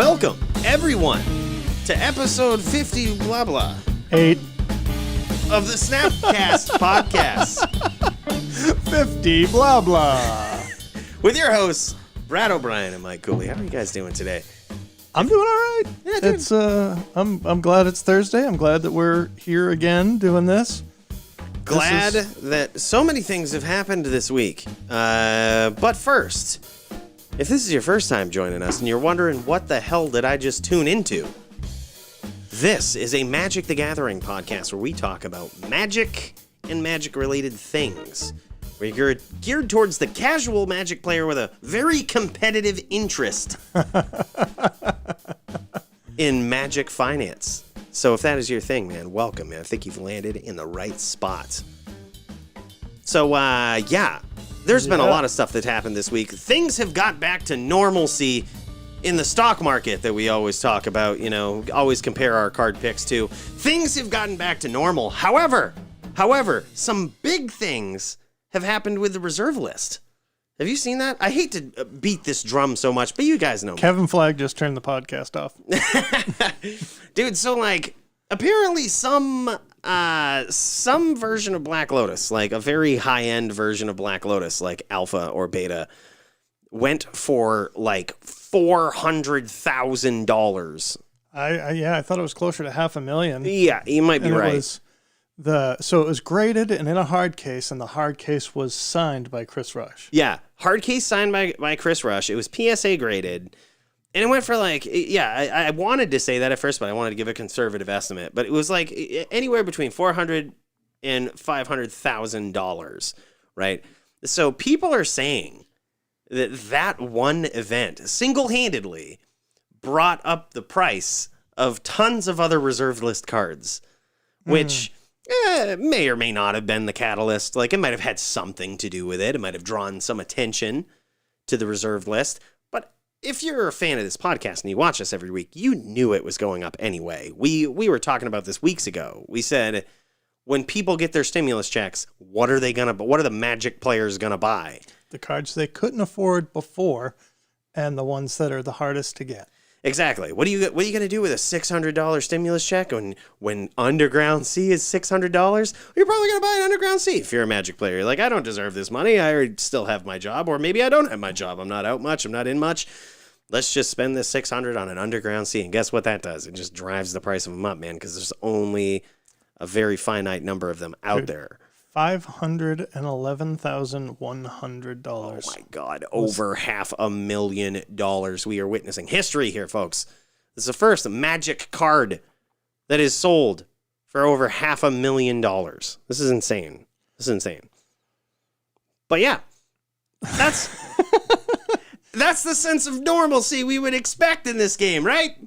Welcome, everyone, to episode 50 blah blah 8 of the SnapCast podcast 50 blah blah with your hosts Brad O'Brien and Mike Cooley. How are you guys doing today? I'm doing all right. Yeah, dude. It's I'm glad it's Thursday. I'm glad that we're here again doing this. Glad that so many things have happened this week. But first, if this is your first time joining us and you're wondering what the hell did I just tune into, this is a Magic the Gathering podcast where we talk about magic and magic-related things. We're geared towards the casual Magic player with a very competitive interest in Magic finance. So if that is your thing, man, welcome, man. I think you've landed in the right spot. So, there's been a lot of stuff that happened this week. Things have got back to normalcy in the stock market that we always talk about, always compare our card picks to. Things have gotten back to normal. However, some big things have happened with the reserve list. Have you seen that? I hate to beat this drum so much, but you guys know me. Kevin Flagg just turned the podcast off. Dude, so apparently some version of Black Lotus, like a very high-end version of Black Lotus, like alpha or beta, went for $400,000. I thought it was closer to $500,000. Yeah, you might be right. So it was graded and in a hard case, and the hard case was signed by Chris Rush. Yeah, hard case signed by Chris Rush. It was PSA graded. And it went for I wanted to say that at first, but I wanted to give a conservative estimate. But it was anywhere between $400,000 and $500,000, right? So people are saying that one event single-handedly brought up the price of tons of other reserved list cards, which may or may not have been the catalyst. It might have had something to do with it. It might have drawn some attention to the reserved list. If you're a fan of this podcast and you watch us every week, you knew it was going up anyway. We were talking about this weeks ago. We said, when people get their stimulus checks, what are the Magic players gonna buy? The cards they couldn't afford before, and the ones that are the hardest to get. Exactly. What are you gonna do with a $600 stimulus check when Underground Sea is $600? You're probably gonna buy an Underground Sea if you're a Magic player. You're like, I don't deserve this money. I still have my job, or maybe I don't have my job. I'm not out much. I'm not in much. Let's just spend this $600 on an Underground Sea, and guess what that does? It just drives the price of them up, man, because there's only a very finite number of them out there. $511,100. Oh my God, over $500,000. We are witnessing history here, folks. This is the first Magic card that is sold for over $500,000. This is insane. But yeah, that's that's the sense of normalcy we would expect in this game, right?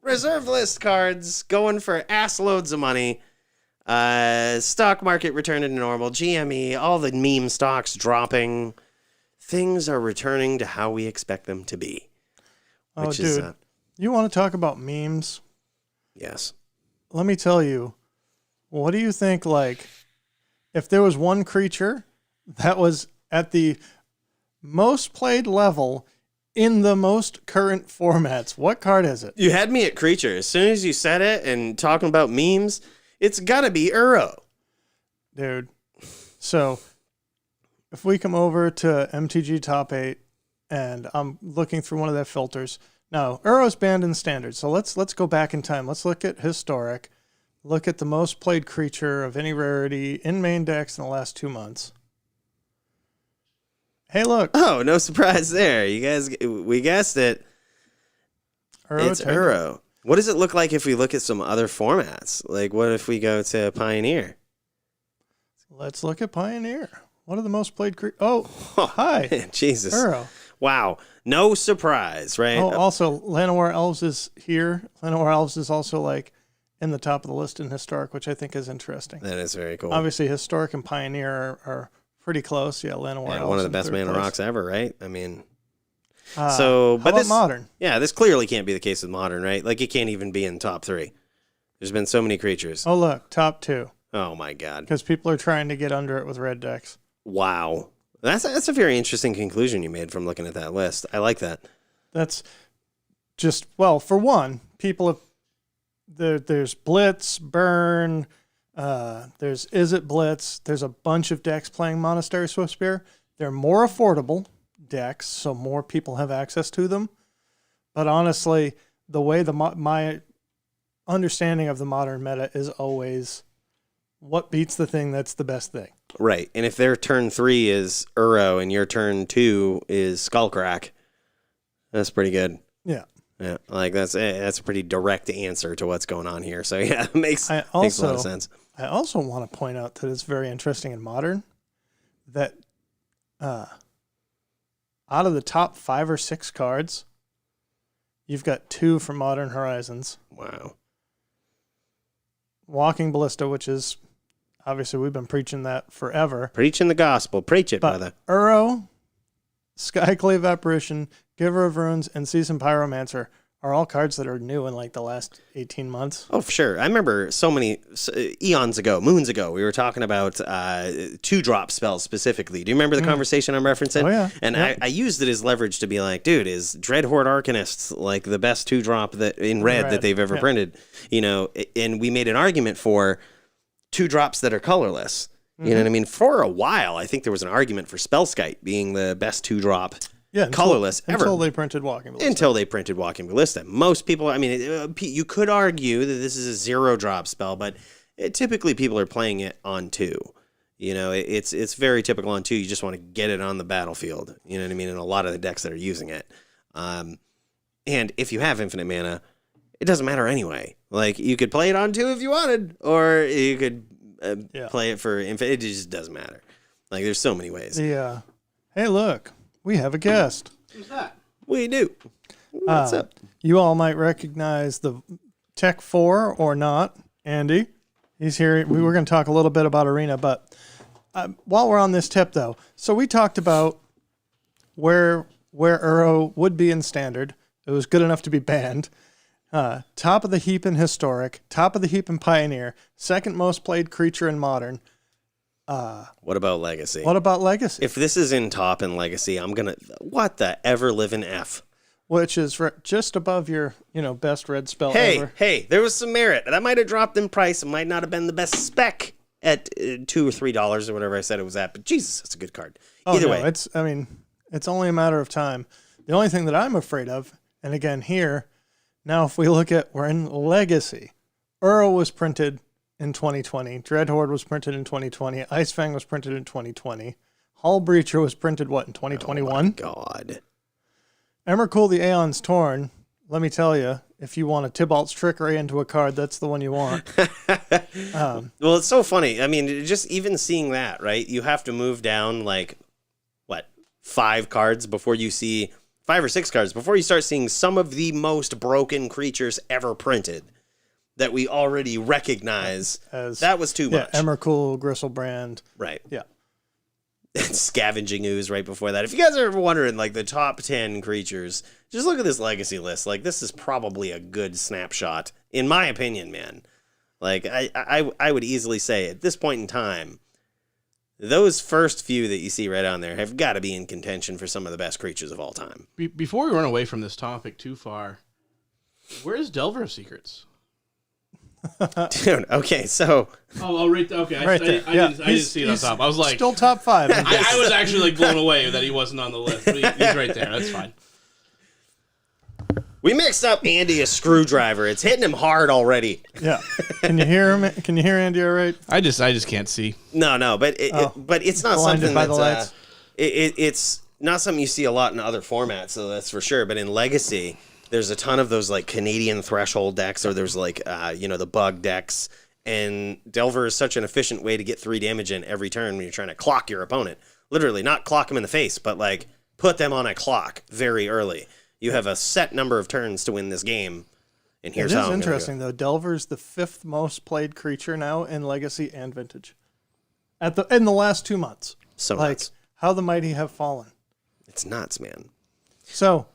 Reserve list cards going for ass loads of money. Stock market returning to normal. GME, all the meme stocks dropping. Things are returning to how we expect them to be. You want to talk about memes? Yes. Let me tell you, what do you think, if there was one creature that was at the most played level in the most current formats, what card is it? You had me at creature. As soon as you said it and talking about memes, it's gotta be Uro. Dude. So if we come over to MTG Top 8 and I'm looking through one of their filters. Now, Uro's banned in standard. So let's go back in time. Let's look at historic. Look at the most played creature of any rarity in main decks in the last 2 months. Hey, look. Oh, no surprise there. You guys, we guessed it. It's Uro. What does it look like if we look at some other formats? What if we go to Pioneer? Let's look at Pioneer. What are the most played creatures? Oh, hi. Jesus. Uro. Wow. No surprise, right? Oh, also, Llanowar Elves is here. Llanowar Elves is also, in the top of the list in historic, which I think is interesting. That is very cool. Obviously, historic and Pioneer are pretty close. Yeah, Llanowar Elves. One of the best mana rocks ever, right? I mean... But this modern? Yeah, this clearly can't be the case with modern, right? It can't even be in top 3. There's been so many creatures. Oh, look, top 2. Oh my God! Because people are trying to get under it with red decks. Wow, that's a very interesting conclusion you made from looking at that list. I like that. for one, people have there's Blitz, Burn, there's Is It Blitz. There's a bunch of decks playing Monastery Swiftspear. They're more affordable decks, so more people have access to them. But honestly, the way my understanding of the modern meta is always what beats the thing that's the best thing. Right. And if their turn 3 is Uro and your turn 2 is Skullcrack, that's pretty good. Yeah. Yeah. Like that's a pretty direct answer to what's going on here. So yeah, it makes a lot of sense. I also want to point out that it's very interesting in Modern that out of the top 5 or 6 cards, you've got 2 from Modern Horizons. Wow. Walking Ballista, which is obviously we've been preaching that forever. Preaching the gospel. Preach it, but brother. Uro, Skyclave Apparition, Giver of Runes, and Seasoned Pyromancer are all cards that are new in like the last 18 months. Oh, for sure. I remember so many eons ago, moons ago, we were talking about 2-drop spells specifically. Do you remember the conversation I'm referencing? Oh, yeah. And yep. I used it as leverage to be like, dude, is Dreadhorde Arcanist like the best 2-drop that in red that they've ever printed? You know, and we made an argument for 2-drops that are colorless. You know what I mean? For a while, I think there was an argument for Spellskite being the best 2-drop colorless ever. Until they printed Walking Ballista. Most people, I mean, you could argue that this is a 0-drop spell, but typically people are playing it on 2. You know, it's very typical on 2. You just want to get it on the battlefield. You know what I mean? In a lot of the decks that are using it. And if you have infinite mana, it doesn't matter anyway. Like, you could play it on 2 if you wanted, or you could play it for infinite. It just doesn't matter. Like, there's so many ways. Yeah. Hey, look. We have a guest. Who's that? We do. What's up? You all might recognize the TechFour or not, Andy. He's here. We were going to talk a little bit about Arena, but while we're on this tip, though, so we talked about where Uro would be in Standard. It was good enough to be banned. Top of the heap in Historic. Top of the heap in Pioneer. Second most played creature in Modern. What about Legacy? If this is in top in Legacy, I'm gonna what the ever living F? Which is just above your best red spell ever. Hey, there was some merit. That might have dropped in price. It might not have been the best spec at $2 or $3 or whatever I said it was at. But Jesus, that's a good card. Either way, it's only a matter of time. The only thing that I'm afraid of, and again here, now if we look at we're in Legacy, Uro was printed in 2020. Dreadhorde was printed in 2020. Icefang was printed in 2020. Hull Breacher was printed, in 2021? Oh, my God. Emrakul the Aeon's Torn, let me tell you, if you want a Tybalt's Trickery into a card, that's the one you want. Well, it's so funny. I mean, just even seeing that, right? You have to move down, 5 cards before you see... 5 or 6 cards before you start seeing some of the most broken creatures ever printed. That we already recognize that was too much. Emrakul, Gristlebrand. Right. Yeah. Scavenging Ooze right before that. If you guys are ever wondering, the top 10 creatures, just look at this Legacy list. This is probably a good snapshot, in my opinion, man. I would easily say, at this point in time, those first few that you see right on there have got to be in contention for some of the best creatures of all time. Before we run away from this topic too far, where's Delver of Secrets? Dude, okay, so... right there. Okay, right there. I didn't see it on top. I was like... Still top 5. I was actually blown away that he wasn't on the list. But he's right there. That's fine. We mixed up Andy a screwdriver. It's hitting him hard already. Yeah. Can you hear him? Can you hear Andy all right? I just can't see. No, but it's not Blinded something by the lights. It's not something you see a lot in other formats, so that's for sure. But in Legacy... There's a ton of those Canadian threshold decks, or there's the bug decks, and Delver is such an efficient way to get 3 damage in every turn when you're trying to clock your opponent. Literally, not clock them in the face, but put them on a clock very early. You have a set number of turns to win this game, and here's how. It is interesting though. Delver's the 5th most played creature now in Legacy and Vintage. In the last 2 months. So nuts. How the mighty have fallen. It's nuts, man. So,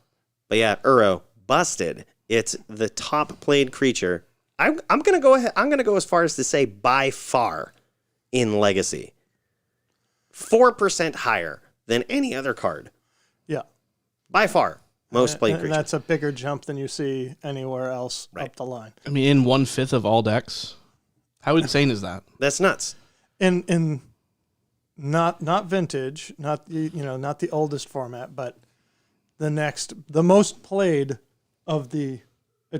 but yeah, Uro. Busted. It's the top played creature. I'm gonna go ahead. I'm gonna go as far as to say by far in Legacy. 4% higher than any other card. Yeah. By far. Most played and creature. that's a bigger jump than you see anywhere else up the line. I mean, in 1/5 of all decks, how insane is that? That's nuts. In not vintage, not the oldest format, but the most played of the I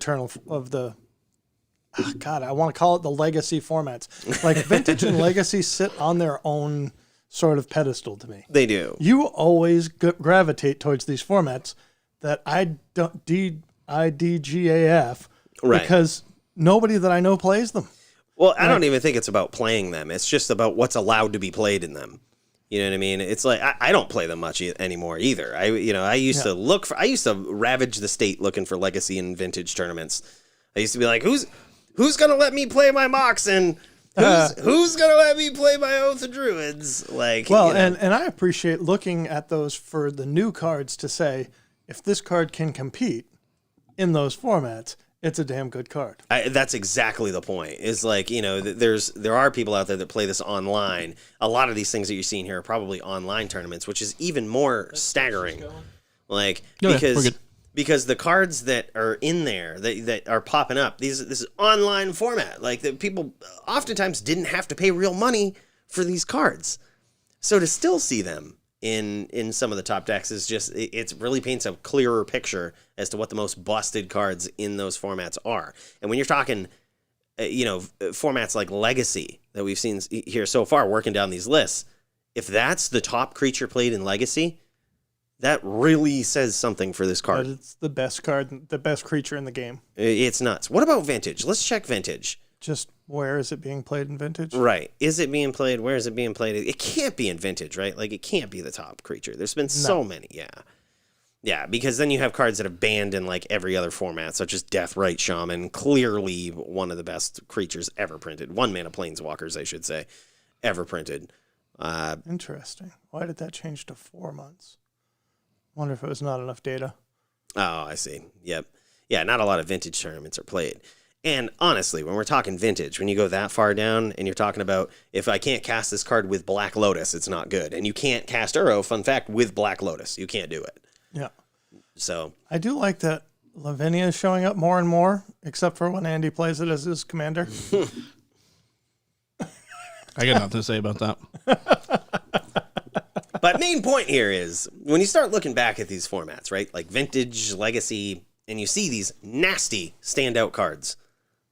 want to call it the legacy formats. Like vintage and legacy sit on their own sort of pedestal to me. They do. You always gravitate towards these formats that IDGAF Right. because nobody that I know plays them. Well, I don't even think it's about playing them. It's just about what's allowed to be played in them. You know what I mean? It's like I don't play them much anymore either. I used to ravage the state looking for legacy and vintage tournaments. I used to be like, who's gonna let me play my Mox and who's gonna let me play my Oath of Druids? Like, well, and I appreciate looking at those for the new cards to say if this card can compete in those formats, it's a damn good card. That's exactly the point. Is like, there are people out there that play this online. A lot of these things that you're seeing here are probably online tournaments, which is even more staggering. Like, because the cards that are in there that are popping up, this is online format. Like, the people oftentimes didn't have to pay real money for these cards. So to still see them in some of the top decks is just, it really paints a clearer picture as to what the most busted cards in those formats are. And when you're talking, formats like Legacy that we've seen here so far working down these lists, if that's the top creature played in Legacy, that really says something for this card. But it's the best card, the best creature in the game. It's nuts. What about Vintage? Let's check Vintage. Just where is it being played in Vintage? Right. Is it being played? Where is it being played? It can't be in Vintage, right? Like, it can't be the top creature. There's been so many. Yeah. Yeah, because then you have cards that have banned in like every other format, such as Deathrite Shaman, clearly one of the best creatures ever printed. 1-mana planeswalkers, I should say, ever printed. Interesting. Why did that change to 4 months? Wonder if it was not enough data. Oh, I see. Yep. Yeah, not a lot of Vintage tournaments are played. And honestly, when we're talking Vintage, when you go that far down and you're talking about, if I can't cast this card with Black Lotus, it's not good. And you can't cast Uro, fun fact, with Black Lotus. You can't do it. Yeah. So I do like that Lavinia is showing up more and more, except for when Andy plays it as his commander. I got nothing to say about that. But main point here is, when you start looking back at these formats, right, like Vintage, Legacy, and you see these nasty standout cards,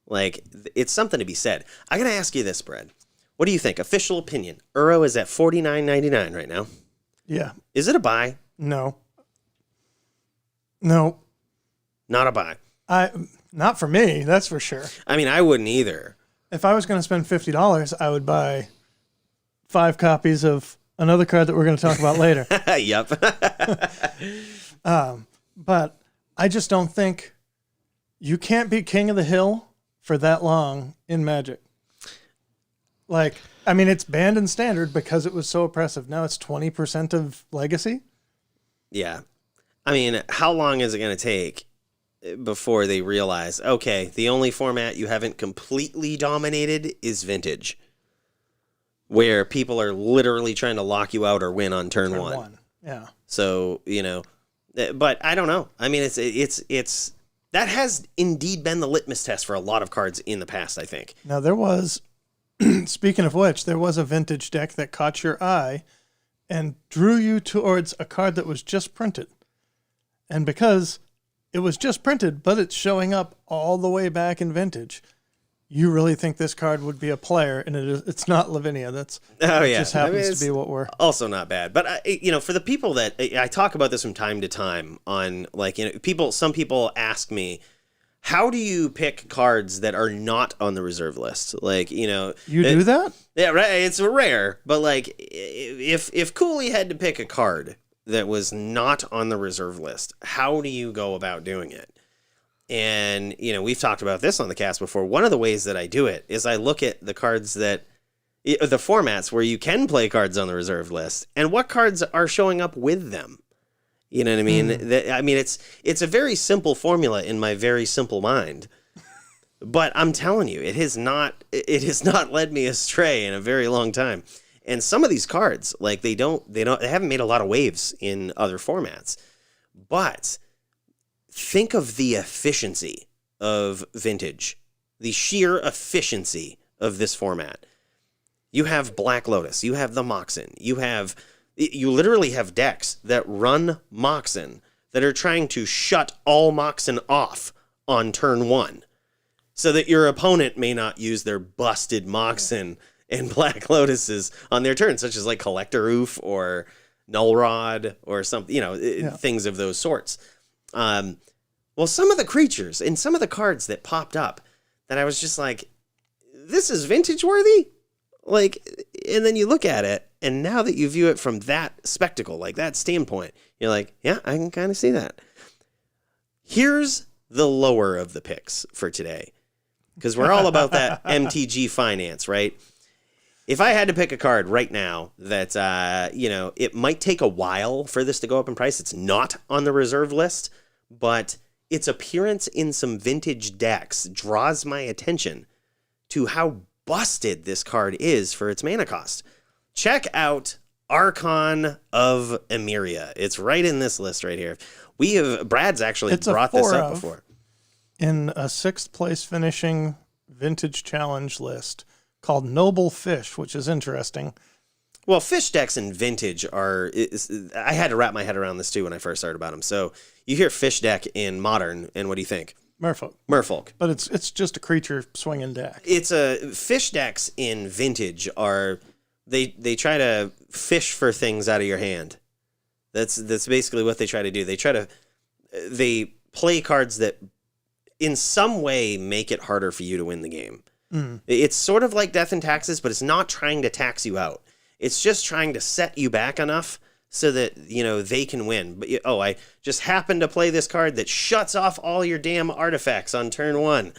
like, it's something to be said. I got to ask you this, Brad. What do you think? Official opinion. Uro is at $49.99 right now. Yeah. Is it a buy? No. Not a buy. Not for me, that's for sure. I mean, I wouldn't either. If I was going to spend $50, I would buy 5 copies of another card that we're going to talk about later. Yep. But I just don't think you can't be king of the hill for that long in Magic. Like, I mean, it's banned in Standard because it was so oppressive. Now it's 20% of Legacy. Yeah. I mean, how long is it going to take before they realize, okay, the only format you haven't completely dominated is Vintage, where people are literally trying to lock you out or win on turn one. Yeah. So, but I don't know. I mean, it's that has indeed been the litmus test for a lot of cards in the past, I think. Now there was, speaking of which, there was a Vintage deck that caught your eye and drew you towards a card that was just printed. And because it was just printed, but it's showing up all the way back in Vintage, you really think this card would be a player, and it's not Lavinia. It just happens to be what we're... Also not bad. But, for the people that... I talk about this from time to time on, like, some people ask me, how do you pick cards that are not on the reserve list? Like, You do that? Yeah, right. It's rare. But, like, if Cooley had to pick a card that was not on the reserve list, how do you go about doing it? And, we've talked about this on the cast before. One of the ways that I do it is I look at the cards the formats where you can play cards on the reserve list and what cards are showing up with them. You know what I mean? It's a very simple formula in my very simple mind. But I'm telling you, it has not led me astray in a very long time. And some of these cards, like, they haven't made a lot of waves in other formats. But think of the efficiency of Vintage, the sheer efficiency of this format. You have Black Lotus, you have the Moxen, you literally have decks that run Moxen that are trying to shut all Moxen off on turn 1 so that your opponent may not use their busted Moxen and Black Lotuses on their turn, such as like Collector Oof or Null Rod or something, things of those sorts. Well, some of the creatures and some of the cards that popped up that I was just like, this is Vintage worthy? Like, and then you look at it, and now that you view it from that spectacle, like that standpoint, you're like, yeah, I can kind of see that. Here's the lower of the picks for today, because we're all about that MTG finance, right? If I had to pick a card right now that, it might take a while for this to go up in price. It's not on the reserve list, but its appearance in some Vintage decks draws my attention to how busted this card is for its mana cost. Check out Archon of Emeria. It's right in this list right here. Brad's actually brought this up before. In a 6th place finishing Vintage Challenge list called Noble Fish, which is interesting. Well, fish decks in Vintage I had to wrap my head around this too when I first started about them. So you hear fish deck in Modern, and what do you think? Merfolk. But it's just a creature swinging deck. It's fish decks in Vintage they try to fish for things out of your hand. That's basically what they try to do. They play cards that in some way make it harder for you to win the game. It's sort of like Death and Taxes, but it's not trying to tax you out. It's just trying to set you back enough so that, they can win. But, I just happened to play this card that shuts off all your damn artifacts on turn 1.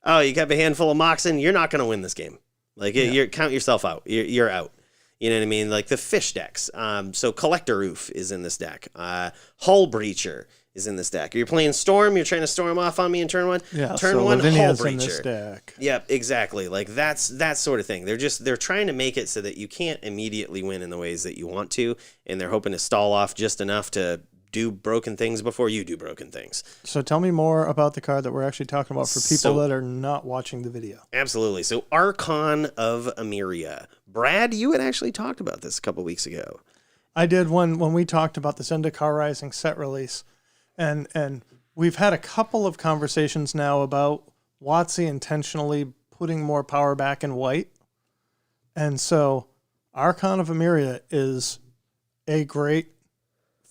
Oh, you got a handful of Moxen, you're not going to win this game. Like, you count yourself out. You're out. You know what I mean? Like the fish decks. So Collector Oof is in this deck. Hull Breacher is in this deck. You're playing Storm, you're trying to storm off on me in turn 1. Yeah, turn so 1, Lavinia's Hull Breacher. In this deck. Yep, exactly. Like that's that sort of thing. They're trying to make it so that you can't immediately win in the ways that you want to, and they're hoping to stall off just enough to do broken things before you do broken things. So tell me more about the card that we're actually talking about for people that are not watching the video. Absolutely. So Archon of Emeria. Brad, you had actually talked about this a couple weeks ago. I did when we talked about the Zendikar Rising set release. And we've had a couple of conversations now about WotC intentionally putting more power back in white. And so Archon of Emeria is a great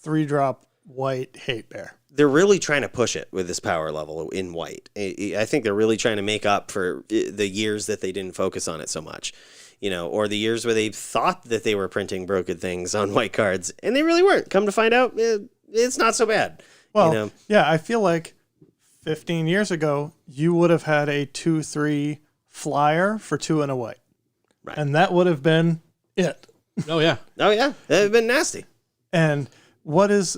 3-drop white hate bear. They're really trying to push it with this power level in white. I think they're really trying to make up for the years that they didn't focus on it so much, or the years where they thought that they were printing broken things on white cards, and they really weren't. Come to find out, it's not so bad. Well, yeah, I feel like 15 years ago, you would have had a 2/3 flyer for 2 and a white. Right. And that would have been it. Oh, yeah. That would have been nasty. And what's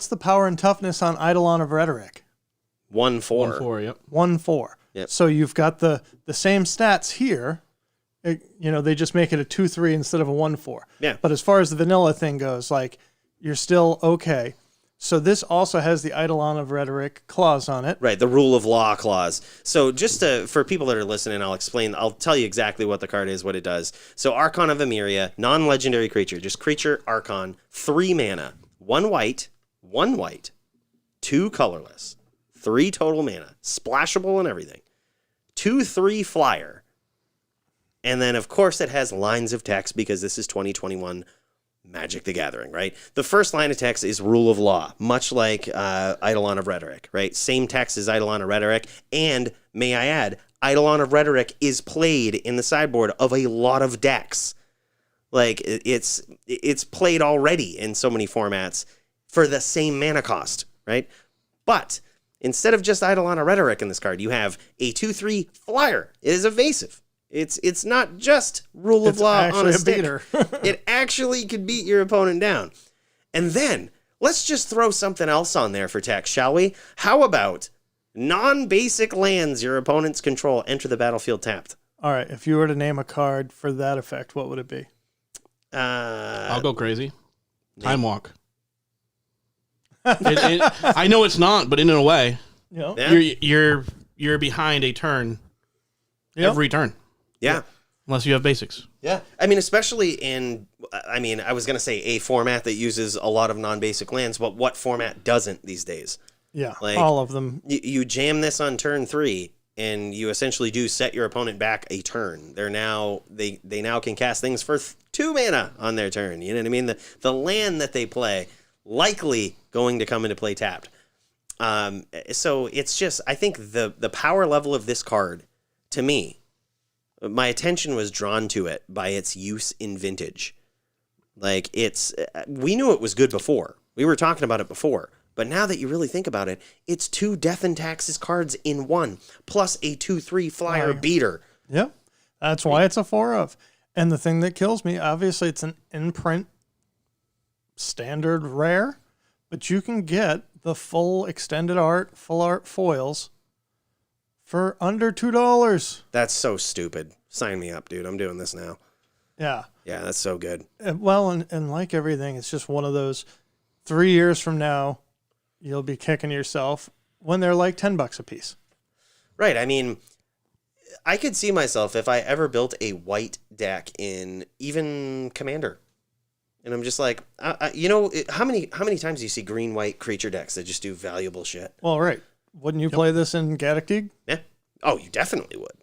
the power and toughness on Eidolon of Rhetoric? 1/4. 1/4, yep. 1/4. Yep. So you've got the same stats here. They just make it a 2/3 instead of a 1/4. Yeah. But as far as the vanilla thing goes, like, you're still okay. So this also has the Eidolon of Rhetoric clause on it. Right, the rule of law clause. So just for people that are listening, I'll tell you exactly what the card is, what it does. So Archon of Emeria, non-legendary creature, just creature Archon, 3 mana, 1 white, 2 colorless, 3 total mana, splashable and everything. 2/3 flyer. And then, of course, it has lines of text because this is 2021 Magic the Gathering, right? The first line of text is rule of law, much like Eidolon of Rhetoric, right? Same text as Eidolon of Rhetoric. And, may I add, Eidolon of Rhetoric is played in the sideboard of a lot of decks. Like, it's played already in so many formats for the same mana cost, right? But instead of just Eidolon of Rhetoric in this card, you have a 2/3 flyer. It is evasive. It's not just rule of law on a stick. Beater. It actually could beat your opponent down. And then let's just throw something else on there for text, shall we? How about non-basic lands your opponents control enter the battlefield tapped? All right. If you were to name a card for that effect, what would it be? I'll go crazy. Time Walk. I know it's not, but in a way, Yep. Yeah. you're behind a turn Yep. every turn, Yeah. unless you have basics. Yeah. I mean, especially I was going to say a format that uses a lot of non-basic lands, but what format doesn't these days? Yeah, Like, all of them. You jam this on turn 3, and you essentially do set your opponent back a turn. They now can cast things for 2 mana on their turn. You know what I mean? The land that they play likely going to come into play tapped. So it's just, I think the power level of this card, to me, my attention was drawn to it by its use in Vintage. Like, we knew it was good before. We were talking about it before. But now that you really think about it, it's 2 Death and Taxes cards in 1, plus a 2/3 flyer beater. Yep. That's why it's a 4 of. And the thing that kills me, obviously it's an in-print standard rare, but you can get the full extended art, full art foils for under $2. That's so stupid. Sign me up, dude. I'm doing this now. Yeah. Yeah, that's so good. Well, and like everything, it's just one of those 3 years from now, you'll be kicking yourself when they're like $10 a piece. Right. I mean, I could see myself if I ever built a white deck in even Commander. And I'm just like, how many times do you see green-white creature decks that just do valuable shit? Well, right. Wouldn't you play this in Gaddock? Yeah. Oh, you definitely would.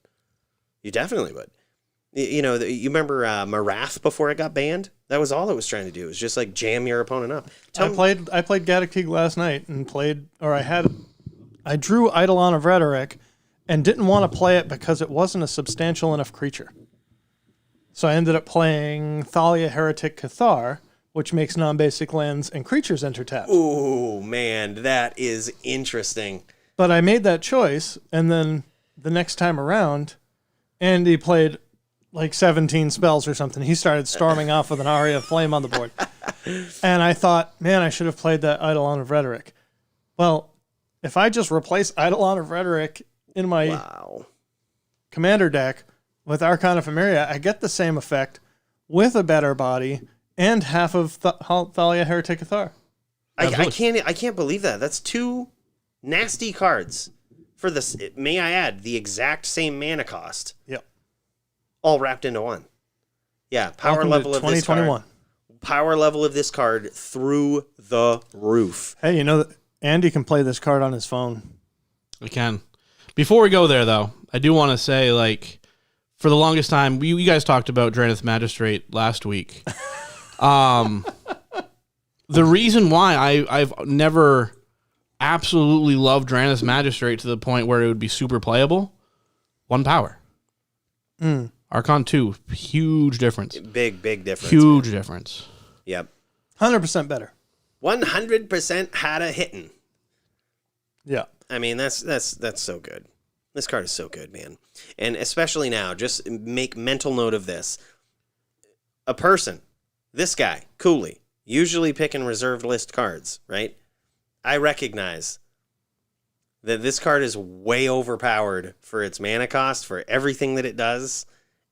You definitely would. You remember Marath before it got banned? That was all it was trying to do. It was just like jam your opponent up. I played Gaddock last night and I drew Eidolon of Rhetoric and didn't want to play it because it wasn't a substantial enough creature. So I ended up playing Thalia Heretic Cathar, which makes non-basic lands and creatures enter tap. Ooh, man, that is interesting. But I made that choice, and then the next time around, Andy played like 17 spells or something. He started storming off with an Aria of Flame on the board. And I thought, man, I should have played that Eidolon of Rhetoric. Well, if I just replace Eidolon of Rhetoric in my Commander deck with Archon of Emeria, I get the same effect with a better body and half of Thalia Heretic Cathar. I can't believe that. That's 2 nasty cards for this. May I add, the exact same mana cost. Yep. All wrapped into 1. Yeah, power Welcome level to of this 2021. card. Power level of this card through the roof. Hey, you know that Andy can play this card on his phone. I can. Before we go there, though, I do want to say, like, for the longest time, you guys talked about Drannith Magistrate last week. The reason why I've never absolutely loved Drannith Magistrate to the point where it would be super playable, 1 power. Archon 2, huge difference. Big difference. Huge difference. Yep. 100% better. 100% had a hitting. Yeah. I mean, that's so good. This card is so good, man. And especially now, just make mental note of this. A person, this guy, Cooley, usually picking reserved list cards, right? I recognize that this card is way overpowered for its mana cost, for everything that it does,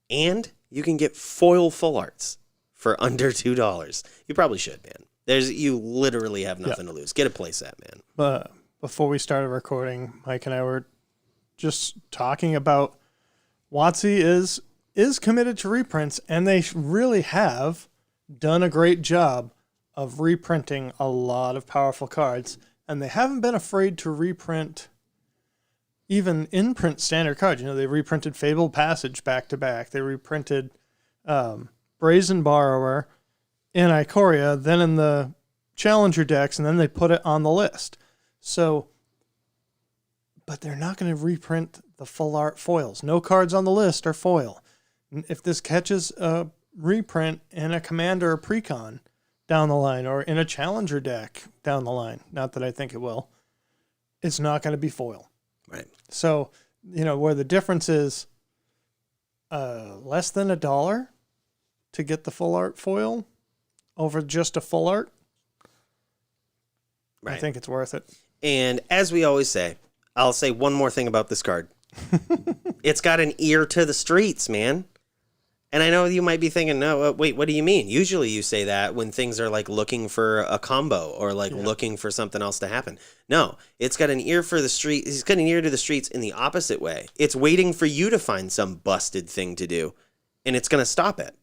and you can get foil full arts for under $2. You probably should, man. You literally have nothing to lose. Get a playset, man. Before we started recording, Mike and I were just talking about WotC is committed to reprints, and they really have done a great job of reprinting a lot of powerful cards, and they haven't been afraid to reprint even in-print standard cards. You know, they reprinted Fabled Passage back-to-back. They reprinted Brazen Borrower in Ikoria, then in the Challenger decks, and then they put it on the list. So, but they're not going to reprint the full art foils. No cards on the list are foil. If this catches a reprint in a Commander or Precon down the line, or in a Challenger deck down the line, not that I think it will, it's not going to be foil. Right. So, you know, where the difference is less than $1 to get the full art foil over just a full art, right. I think it's worth it. And as we always say, I'll say one more thing about this card. It's got an ear to the streets, man. And I know you might be thinking, no, wait, what do you mean? Usually you say that when things are like looking for a combo or like looking for something else to happen. No, it's got an ear for the street. It's got an ear to the streets in the opposite way. It's waiting for you to find some busted thing to do, and it's going to stop it.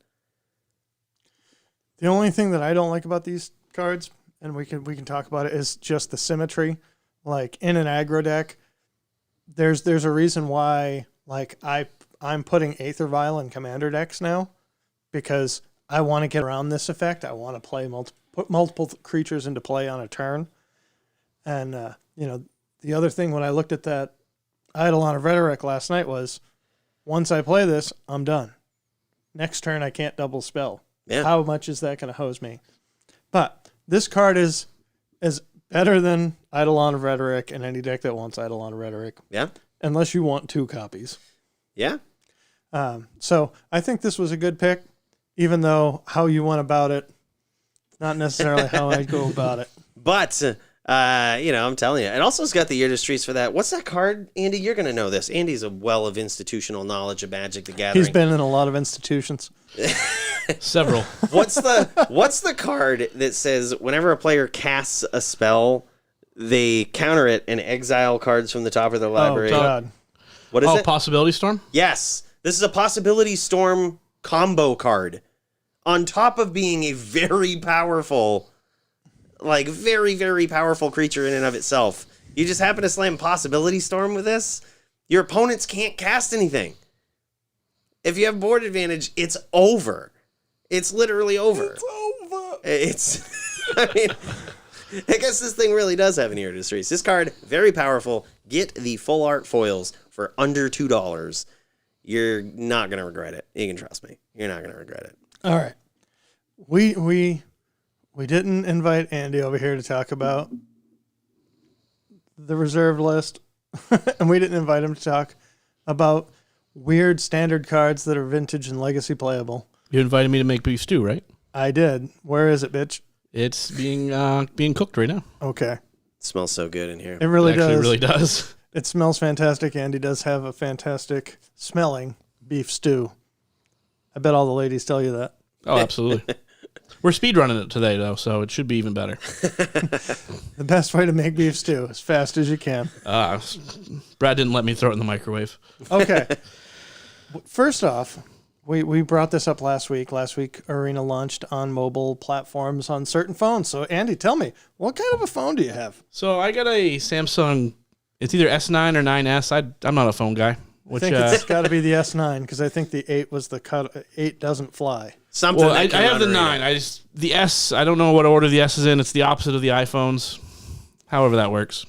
The only thing that I don't like about these cards, and we can talk about it, is just the symmetry. Like in an aggro deck, there's a reason why like I'm putting Aether Vial in commander decks now, because I want to get around this effect. I want to play put multiple creatures into play on a turn. And the other thing when I looked at that Eidolon of Rhetoric last night was, once I play this, I'm done. Next turn I can't double spell. Yeah. How much is that going to hose me? But this card is better than Eidolon of Rhetoric in any deck that wants Eidolon of Rhetoric. Yeah. Unless you want 2 copies. Yeah. So I think this was a good pick, even though how you went about it, not necessarily how I'd go about it. But, I'm telling you, it also has got the ear to streets for that. What's that card, Andy? You're going to know this. Andy's a well of institutional knowledge of Magic the Gathering. He's been in a lot of institutions. Several. What's the card that says whenever a player casts a spell, they counter it and exile cards from the top of their library? Oh, God. What is it? Possibility Storm? Yes. This is a Possibility Storm combo card. On top of being a very powerful, like very, very powerful creature in and of itself. You just happen to slam Possibility Storm with this, your opponents can't cast anything. If you have board advantage, it's over. It's literally over. I mean, I guess this thing really does have an ear to the streets. This card, very powerful. Get the full art foils for under $2. You're not going to regret it. You can trust me. You're not going to regret it. All right. We didn't invite Andy over here to talk about the reserve list, and we didn't invite him to talk about weird standard cards that are vintage and legacy playable. You invited me to make beef stew, right? I did. Where is it, bitch? It's being cooked right now. Okay. It smells so good in here. It really Actually, does. It really does. It smells fantastic. Andy does have a fantastic smelling beef stew. I bet all the ladies tell you that. Oh, absolutely. We're speedrunning it today, though, so it should be even better. The best way to make beef stew, as fast as you can. Brad didn't let me throw it in the microwave. Okay. First off, we brought this up last week. Last week, Arena launched on mobile platforms on certain phones. So, Andy, tell me, what kind of a phone do you have? So I got a Samsung. It's either S9 or 9S. I'm not a phone guy. I think it's got to be the S9 because I think the 8 was the cut. 8 doesn't fly. Something. Well, I have the 9. The S. I don't know what order the S is in. It's the opposite of the iPhones. However that works.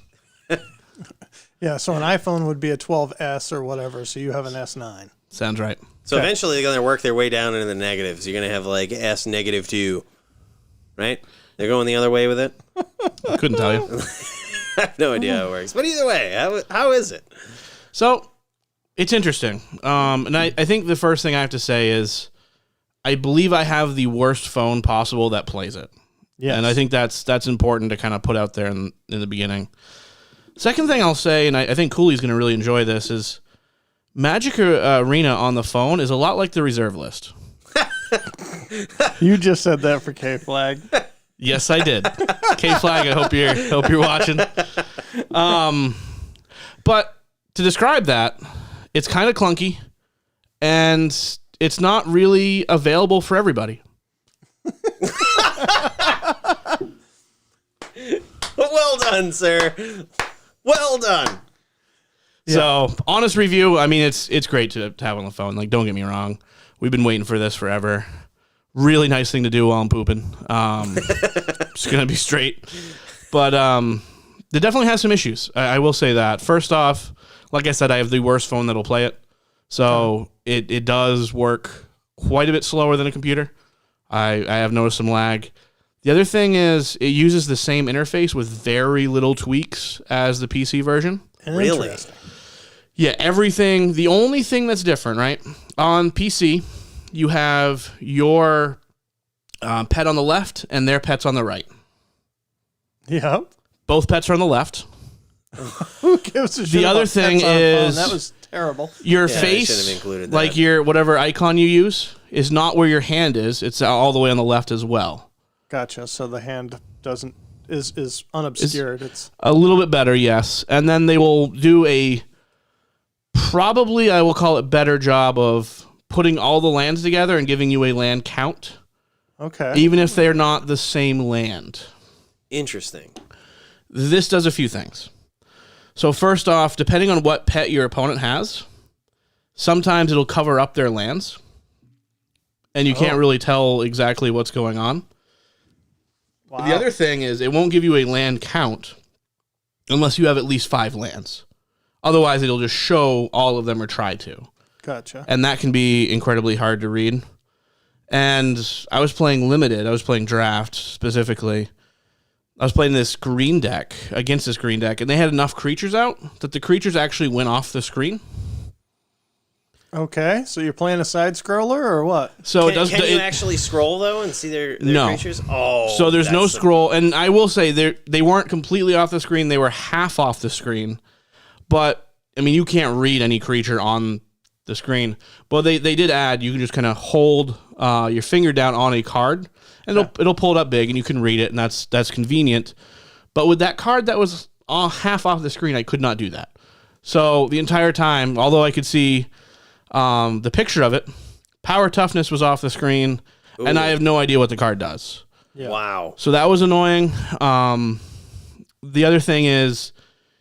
Yeah, so an iPhone would be a 12S or whatever. So you have an S9. Sounds right. So eventually they're going to work their way down into the negatives. You're going to have like S-2, right? They're going the other way with it? Couldn't tell you. I have no idea how it works. But either way, how is it? So it's interesting. And I think the first thing I have to say is I believe I have the worst phone possible that plays it. Yes. And I think that's important to kind of put out there in the beginning. Second thing I'll say, and I think Cooley's going to really enjoy this, is Magic Arena on the phone is a lot like the reserve list. You just said that for K-Flag. Yes, I did. K-Flag, I hope you're watching. But to describe that, it's kind of clunky, and it's not really available for everybody. Well done, sir. Well done. So, honest review, I mean, it's great to have on the phone. Like, don't get me wrong. We've been waiting for this forever. Really nice thing to do while I'm pooping. Just going to be straight. But it definitely has some issues. I will say that. First off, like I said, I have the worst phone that'll play it. So, it does work quite a bit slower than a computer. I have noticed some lag. The other thing is it uses the same interface with very little tweaks as the PC version. Really? Yeah, everything. The only thing that's different, right? On PC, you have your pet on the left and their pets on the right. Yep. Both pets are on the left. Who gives a shit The other about thing pets on a phone? is That was terrible. Your Yeah, I face, should have included that. like your whatever icon you use, is not where your hand is. It's all the way on the left as well. Gotcha. So the hand is unobscured. It's A little bit better, yes. And then they will do probably I will call it better job of putting all the lands together and giving you a land count, okay. even if they're not the same land. Interesting. This does a few things. So first off, depending on what pet your opponent has, sometimes it'll cover up their lands, and you can't really tell exactly what's going on. Wow. The other thing is it won't give you a land count unless you have at least 5 lands. Otherwise, it'll just show all of them or try to. Gotcha. And that can be incredibly hard to read. And I was playing limited. I was playing draft specifically. I was playing this green deck against this green deck, and they had enough creatures out that the creatures actually went off the screen. Okay, so you're playing a side scroller or what? So Can you actually scroll though and see their No. creatures? Oh, So there's no that's scroll, and I will say they weren't completely off the screen. They were half off the screen. But, I mean, you can't read any creature on the screen. But they did add, you can just kind of hold your finger down on a card, and it'll pull it up big, and you can read it, and that's convenient. But with that card that was half off the screen, I could not do that. So the entire time, although I could see the picture of it, power toughness was off the screen, and I have no idea what the card does. Yeah. Wow. So that was annoying. The other thing is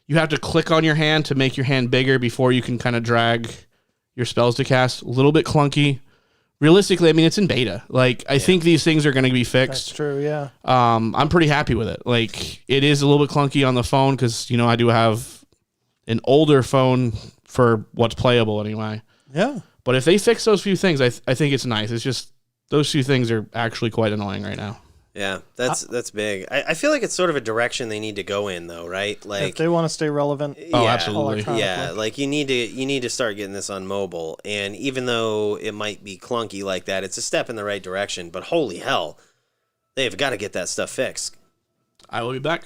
you have to click on your hand to make your hand bigger before you can kind of drag your spells to cast. A little bit clunky. Realistically, I mean, it's in beta. Like, I think these things are going to be fixed. That's true, yeah. I'm pretty happy with it. Like, it is a little bit clunky on the phone because, you know, I do have an older phone for what's playable anyway. Yeah. But if they fix those few things, I think it's nice. It's just those few things are actually quite annoying right now. Yeah, that's big. I feel like it's sort of a direction they need to go in, though, right? Like, If they want to stay relevant. Oh, yeah, absolutely. electronically. Yeah, like you need to start getting this on mobile, and even though it might be clunky like that, it's a step in the right direction. But holy hell, they've got to get that stuff fixed. I will be back.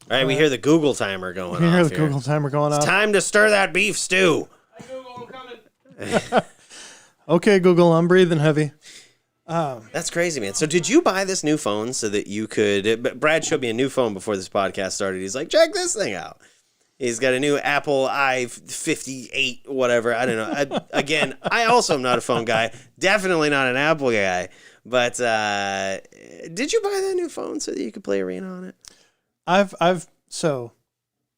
All right, we hear the Google timer going You off hear the here. Google timer going It's off. time to stir that beef stew. Hi, Google, I'm coming. Okay, Google, I'm breathing heavy. That's crazy, man. So did you buy this new phone so that you could... Brad showed me a new phone before this podcast started. He's like, check this thing out. He's got a new Apple i58, whatever. I don't know. Again, I also am not a phone guy. Definitely not an Apple guy. But did you buy that new phone so that you could play Arena on it? So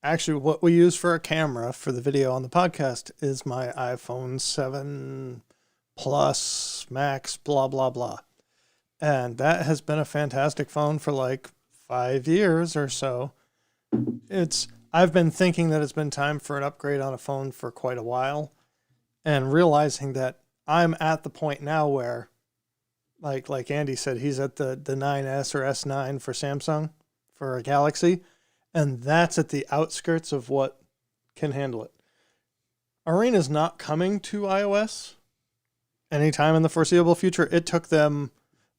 actually what we use for a camera for the video on the podcast is my iPhone 7 Plus Max, blah, blah, blah. And that has been a fantastic phone for like 5 years or so. I've been thinking that it's been time for an upgrade on a phone for quite a while, and realizing that I'm at the point now where, like Andy said, he's at the 9S or S9 for Samsung for a Galaxy, and that's at the outskirts of what can handle it. Arena's not coming to iOS anytime in the foreseeable future. It took them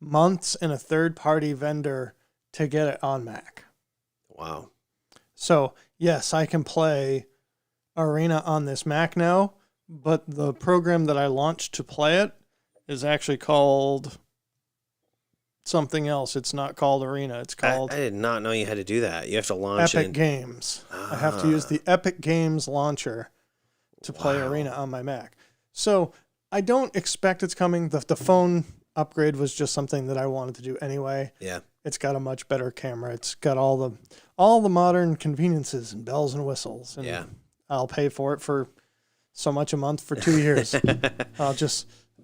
months and a third-party vendor to get it on Mac. Wow. So, yes, I can play Arena on this Mac now, but the program that I launched to play it is actually called something else. It's not called Arena. It's called I did not know you had to do that. You have to launch Epic it. Games. I have to use the Epic Games launcher to play Arena on my Mac. So I don't expect it's coming. The phone upgrade was just something that I wanted to do anyway. Yeah. It's got a much better camera. It's got all the modern conveniences and bells and whistles. And Yeah. I'll pay for it for so much a month for 2 years.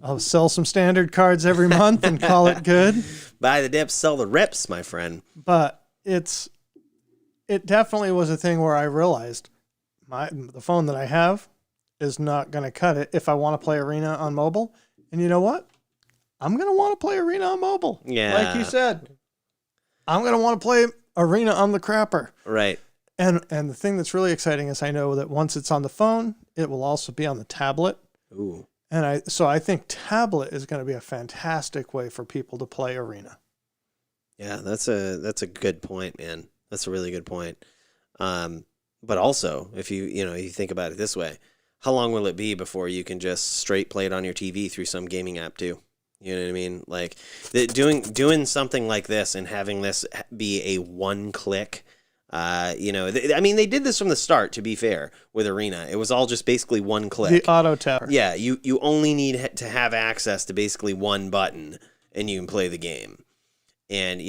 I'll sell some standard cards every month and call it good. Buy the dips, sell the rips, my friend. But it definitely was a thing where I realized the phone that I have is not going to cut it if I want to play Arena on mobile. And you know what? I'm going to want to play Arena on mobile. Yeah. Like you said. I'm going to want to play Arena on the crapper. Right. And the thing that's really exciting is I know that once it's on the phone, it will also be on the tablet. Ooh. And I think tablet is going to be a fantastic way for people to play Arena. Yeah, that's a good point, man. That's a really good point. But also, if you think about it this way, how long will it be before you can just straight play it on your TV through some gaming app too? You know what I mean? Like doing something like this and having this be a one click. I mean, they did this from the start, to be fair, with Arena. It was all just basically one click. The auto tap. Yeah, you only need to have access to basically one button, and you can play the game. And,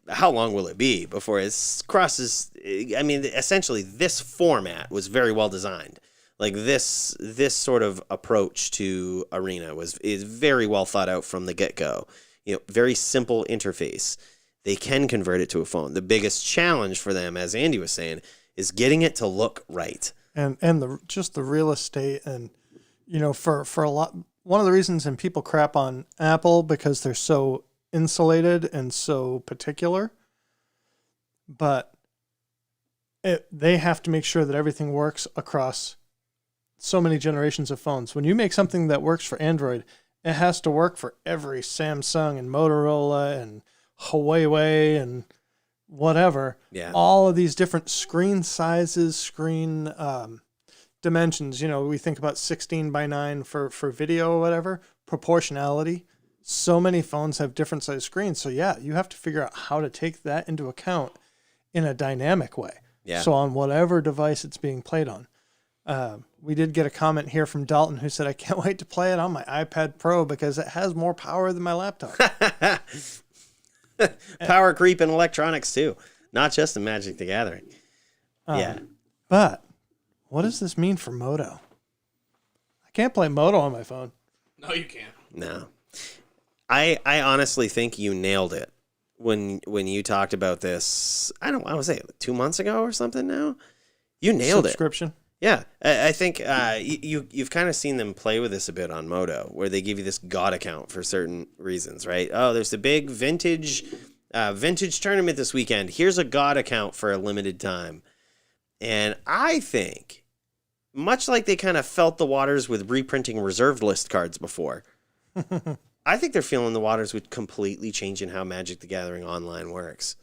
how long will it be before it crosses? I mean, essentially, this format was very well designed. Like this sort of approach to Arena is very well thought out from the get-go. Very simple interface. They can convert it to a phone. The biggest challenge for them, as Andy was saying, is getting it to look right. And just the real estate, and for a lot, one of the reasons, and people crap on Apple because they're so insulated and so particular, but they have to make sure that everything works across so many generations of phones. When you make something that works for Android, it has to work for every Samsung and Motorola and Huawei and whatever. Yeah. All of these different screen sizes, screen dimensions. We think about 16:9 for video or whatever. Proportionality. So many phones have different size screens. So yeah, you have to figure out how to take that into account in a dynamic way. Yeah. So on whatever device it's being played on. We did get a comment here from Dalton who said, I can't wait to play it on my iPad Pro because it has more power than my laptop. Power creep in electronics too, not just in Magic the Gathering. Yeah. But what does this mean for Moto? I can't play Moto on my phone. No, you can't. No. I honestly think you nailed it when you talked about this. I would say 2 months ago or something now. You nailed Subscription. Yeah, I think you've kind of seen them play with this a bit on Moto, where they give you this God account for certain reasons, right? Oh, there's a big vintage tournament this weekend. Here's a God account for a limited time. And I think, much like they kind of felt the waters with reprinting reserved list cards before, I think they're feeling the waters with completely changing how Magic the Gathering Online works.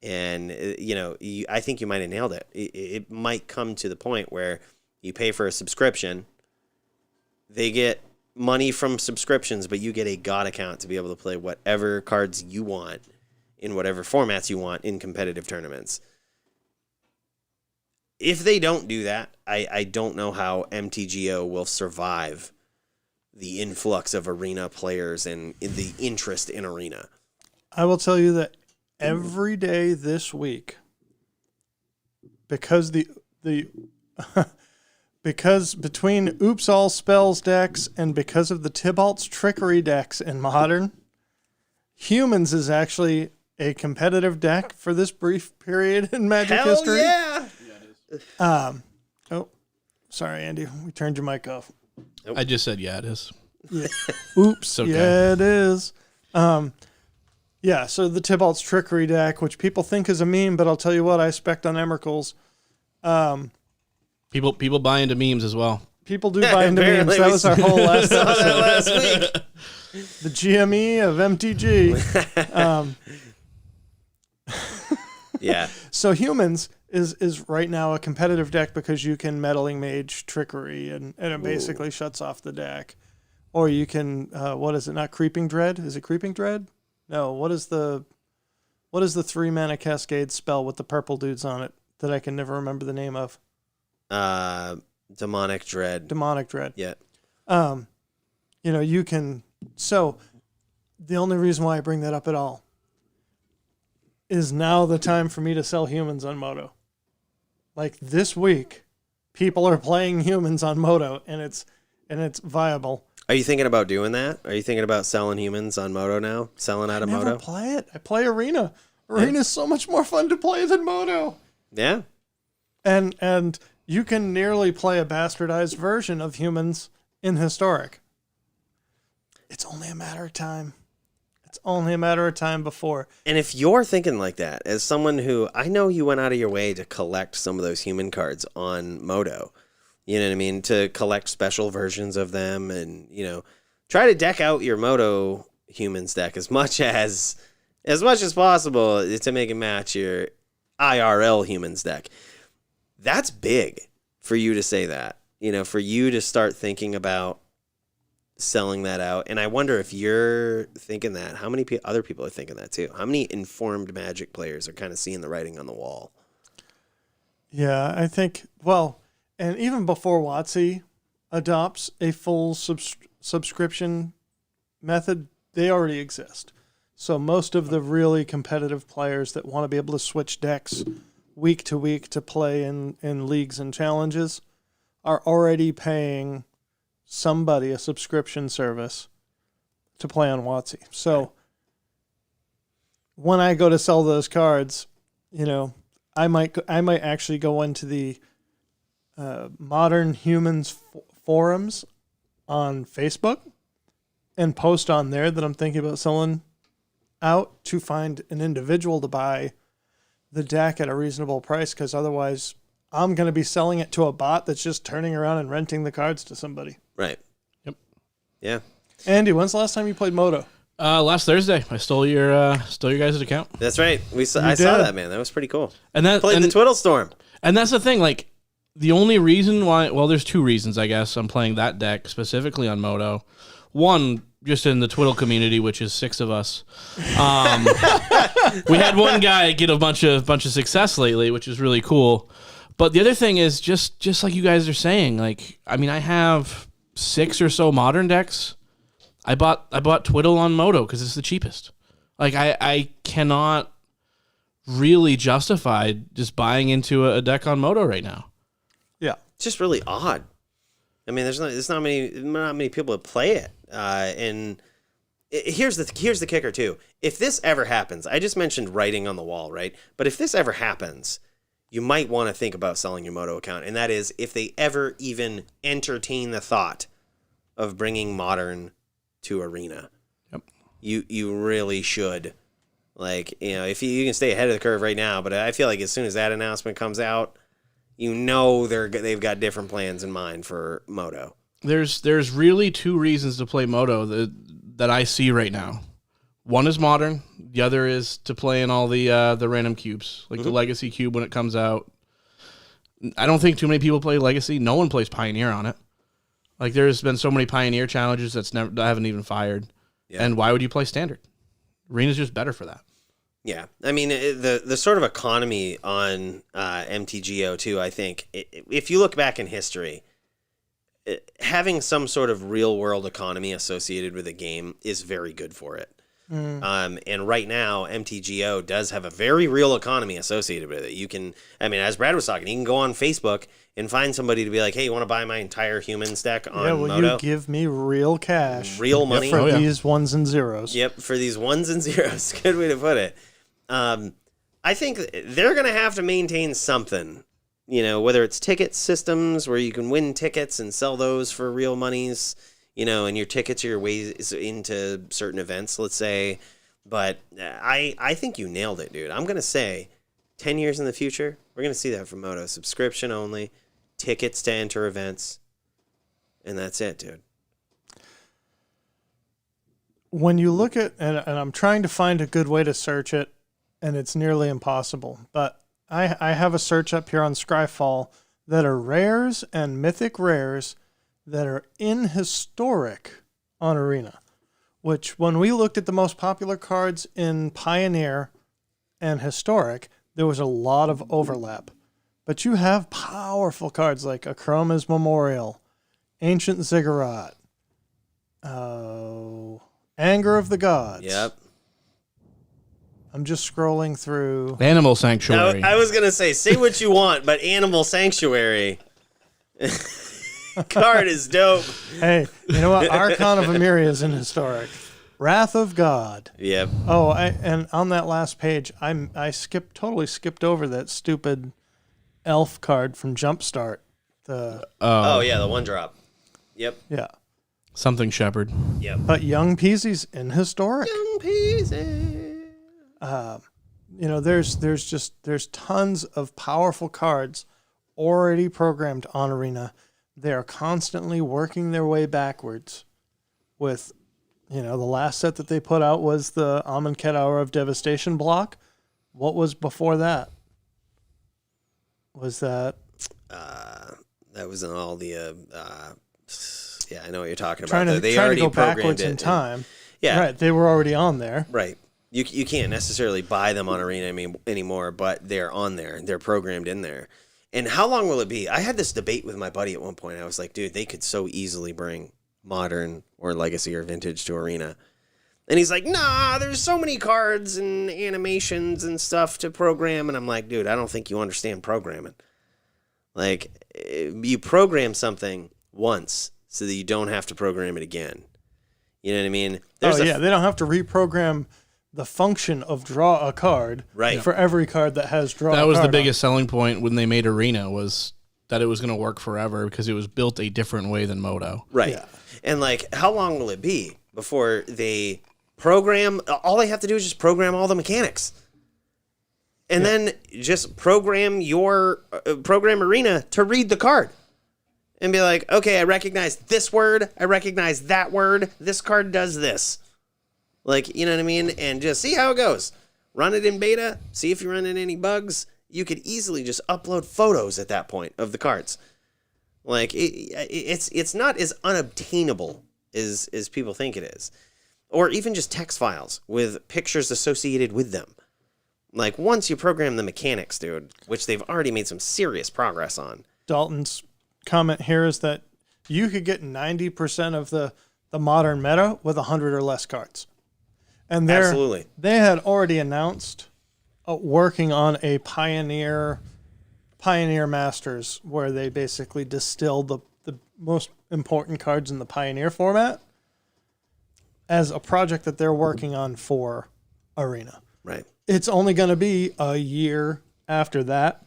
And, I think you might have nailed it. It might come to the point where you pay for a subscription. They get money from subscriptions, but you get a God account to be able to play whatever cards you want in whatever formats you want in competitive tournaments. If they don't do that, I don't know how MTGO will survive the influx of Arena players and the interest in Arena. I will tell you that every day this week, because because between Oops All Spells decks and because of the Tybalt's Trickery decks in Modern, Humans is actually a competitive deck for this brief period in Magic history. Yeah, it is. Sorry, Andy, we turned your mic off. I just said, yeah, it is. Yeah. Oops. Okay. Yeah, it is. Yeah, so the Tybalt's Trickery deck, which people think is a meme, but I'll tell you what, I spec'd on Emrakul's. People buy into memes as well. People do buy into memes. That was our whole last episode. last week. The GME of MTG. Yeah. So Humans is right now a competitive deck because you can Meddling Mage Trickery and it basically shuts off the deck. Or you can, what is it, not Creeping Dread? Is it Creeping Dread? No, what is the 3-mana Cascade spell with the purple dudes on it that I can never remember the name of? Demonic Dread. Demonic Dread. Yeah. You can, so the only reason why I bring that up at all is now the time for me to sell Humans on Moto. Like this week, people are playing Humans on Moto and it's viable. Are you thinking about doing that? Are you thinking about selling Humans on Moto now? Selling out of I never Moto? play it. I play Arena. Arena's so much more fun to play than Moto. Yeah. And you can nearly play a bastardized version of Humans in Historic. It's only a matter of time. It's only a matter of time before. And if you're thinking like that, as someone who, I know you went out of your way to collect some of those human cards on Moto, you know what I mean? To collect special versions of them and, try to deck out your Moto Humans deck as much as possible to make it match your IRL Humans deck. That's big for you to say that. for you to start thinking about selling that out. And I wonder if you're thinking that, how many other people are thinking that too? How many informed Magic players are kind of seeing the writing on the wall? Yeah, I think, well, and even before WotC adopts a full subscription method, they already exist. So most of the really competitive players that want to be able to switch decks week to week to play in leagues and challenges are already paying somebody a subscription service to play on WotC. So when I go to sell those cards, I might actually go into the Modern Humans forums on Facebook and post on there that I'm thinking about selling out to find an individual to buy the deck at a reasonable price, because otherwise I'm going to be selling it to a bot that's just turning around and renting the cards to somebody. Right. Yep. Yeah. Andy, when's the last time you played Moto? Last Thursday, I stole your guys' account. That's right. I saw that, man. That was pretty cool. And that played the Twiddle Storm. And that's the thing. Like, the only reason why, well, there's two reasons, I guess, I'm playing that deck specifically on Moto. One, just in the Twiddle community, which is 6 of us. We had one guy get a bunch of success lately, which is really cool. But the other thing is just like you guys are saying, like, I mean, I have 6 or so modern decks. I bought Twiddle on Moto because it's the cheapest. Like, I cannot really justify just buying into a deck on Moto right now. Yeah, it's just really odd. I mean, there's not many people that play it. And here's the kicker too. If this ever happens, I just mentioned writing on the wall, right? But if this ever happens, you might want to think about selling your Moto account. And that is if they ever even entertain the thought of bringing Modern to Arena. Yep. You really should. Like, if you can stay ahead of the curve right now, but I feel like as soon as that announcement comes out, they've got different plans in mind for Moto. There's really 2 reasons to play Moto that I see right now. One is Modern. The other is to play in all the random cubes, like the Legacy cube when it comes out. I don't think too many people play Legacy. No one plays Pioneer on it. Like, there's been so many Pioneer challenges that haven't even fired. Yeah. And why would you play Standard? Arena's just better for that. Yeah. I mean, the sort of economy on MTGO too, I think, if you look back in history, having some sort of real world economy associated with a game is very good for it. And right now, MTGO does have a very real economy associated with it. You can, I mean, as Brad was talking, you can go on Facebook and find somebody to be like, hey, you want to buy my entire Humans deck on Moto? You give me real cash. Real money. For these ones and zeros. Yep, for these ones and zeros. Good way to put it. I think they're going to have to maintain something, whether it's ticket systems where you can win tickets and sell those for real monies, and your tickets are your ways into certain events, let's say. But I think you nailed it, dude. I'm going to say 10 years in the future, we're going to see that from Moto. Subscription only, tickets to enter events, and that's it, dude. When you look at, and I'm trying to find a good way to search it, and it's nearly impossible, but I have a search up here on Scryfall that are rares and mythic rares that are in historic on Arena, which when we looked at the most popular cards in Pioneer and historic, there was a lot of overlap. But you have powerful cards like Akroma's Memorial, Ancient Ziggurat, Anger of the Gods. Yep. I'm just scrolling through. Animal Sanctuary. I was going to say what you want, but Animal Sanctuary card is dope. Hey, you know what? Archon of Emiria is in historic. Wrath of God. Yep. Oh, and on that last page, I totally skipped over that stupid elf card from Jumpstart. The 1-drop. Yep. Yeah. Something Shepherd. Yep. But Young Peasy's in historic. Young Peasy. There's tons of powerful cards already programmed on Arena. They are constantly working their way backwards with, the last set that they put out was the Amonkhet Hour of Devastation block. What was before that? Was that? That was in all the. Yeah, I know what you're talking about. Trying to go backwards in time. Yeah, right. They were already on there. Right. You can't necessarily buy them on Arena anymore, but they're on there. They're programmed in there. And how long will it be? I had this debate with my buddy at one point. I was like, dude, they could so easily bring Modern or Legacy or Vintage to Arena. And he's like, nah, there's so many cards and animations and stuff to program. And I'm like, dude, I don't think you understand programming. Like, you program something once so that you don't have to program it again. You know what I mean? They don't have to reprogram the function of draw a card for every card that has draw a card. That was the biggest selling point when they made Arena, was that it was going to work forever because it was built a different way than Moto. Right. Yeah. And, like, how long will it be before they program? All they have to do is just program all the mechanics. And then just program Arena to read the card. And be like, okay, I recognize this word. I recognize that word. This card does this. Like, you know what I mean? And just see how it goes. Run it in beta. See if you run into any bugs. You could easily just upload photos at that point of the cards. Like, it's not as unobtainable as people think it is. Or even just text files with pictures associated with them. Like, once you program the mechanics, dude, which they've already made some serious progress on. Dalton's comment here is that you could get 90% of the modern meta with 100 or less cards. And absolutely, they had already announced working on a Pioneer Masters, where they basically distilled the most important cards in the Pioneer format as a project that they're working on for Arena. Right. It's only going to be a year after that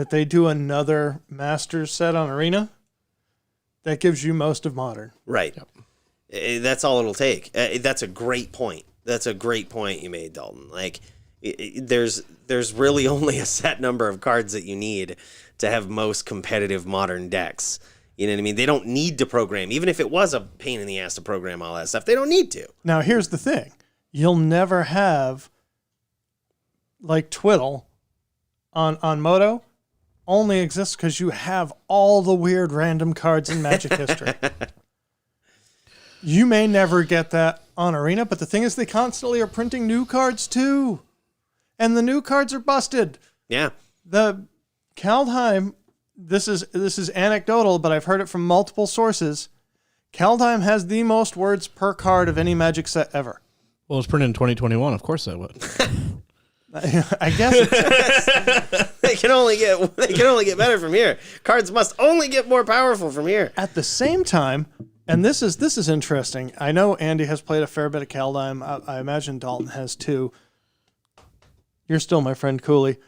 they do another Masters set on Arena that gives you most of Modern. Right. Yep. That's all it'll take. That's a great point. That's a great point you made, Dalton. Like, there's really only a set number of cards that you need to have most competitive Modern decks. You know what I mean? They don't need to program. Even if it was a pain in the ass to program all that stuff, they don't need to. Now, here's the thing. You'll never have, like, Twiddle on Moto only exists because you have all the weird random cards in Magic history. You may never get that on Arena, but the thing is they constantly are printing new cards too. And the new cards are busted. Yeah. The Kaldheim, this is anecdotal, but I've heard it from multiple sources. Kaldheim has the most words per card of any Magic set ever. Well, it was printed in 2021. Of course that would. I guess it's, they can only get better from here. Cards must only get more powerful from here. At the same time, and this is interesting. I know Andy has played a fair bit of Kaldheim. I imagine Dalton has too. You're still my friend, Cooley.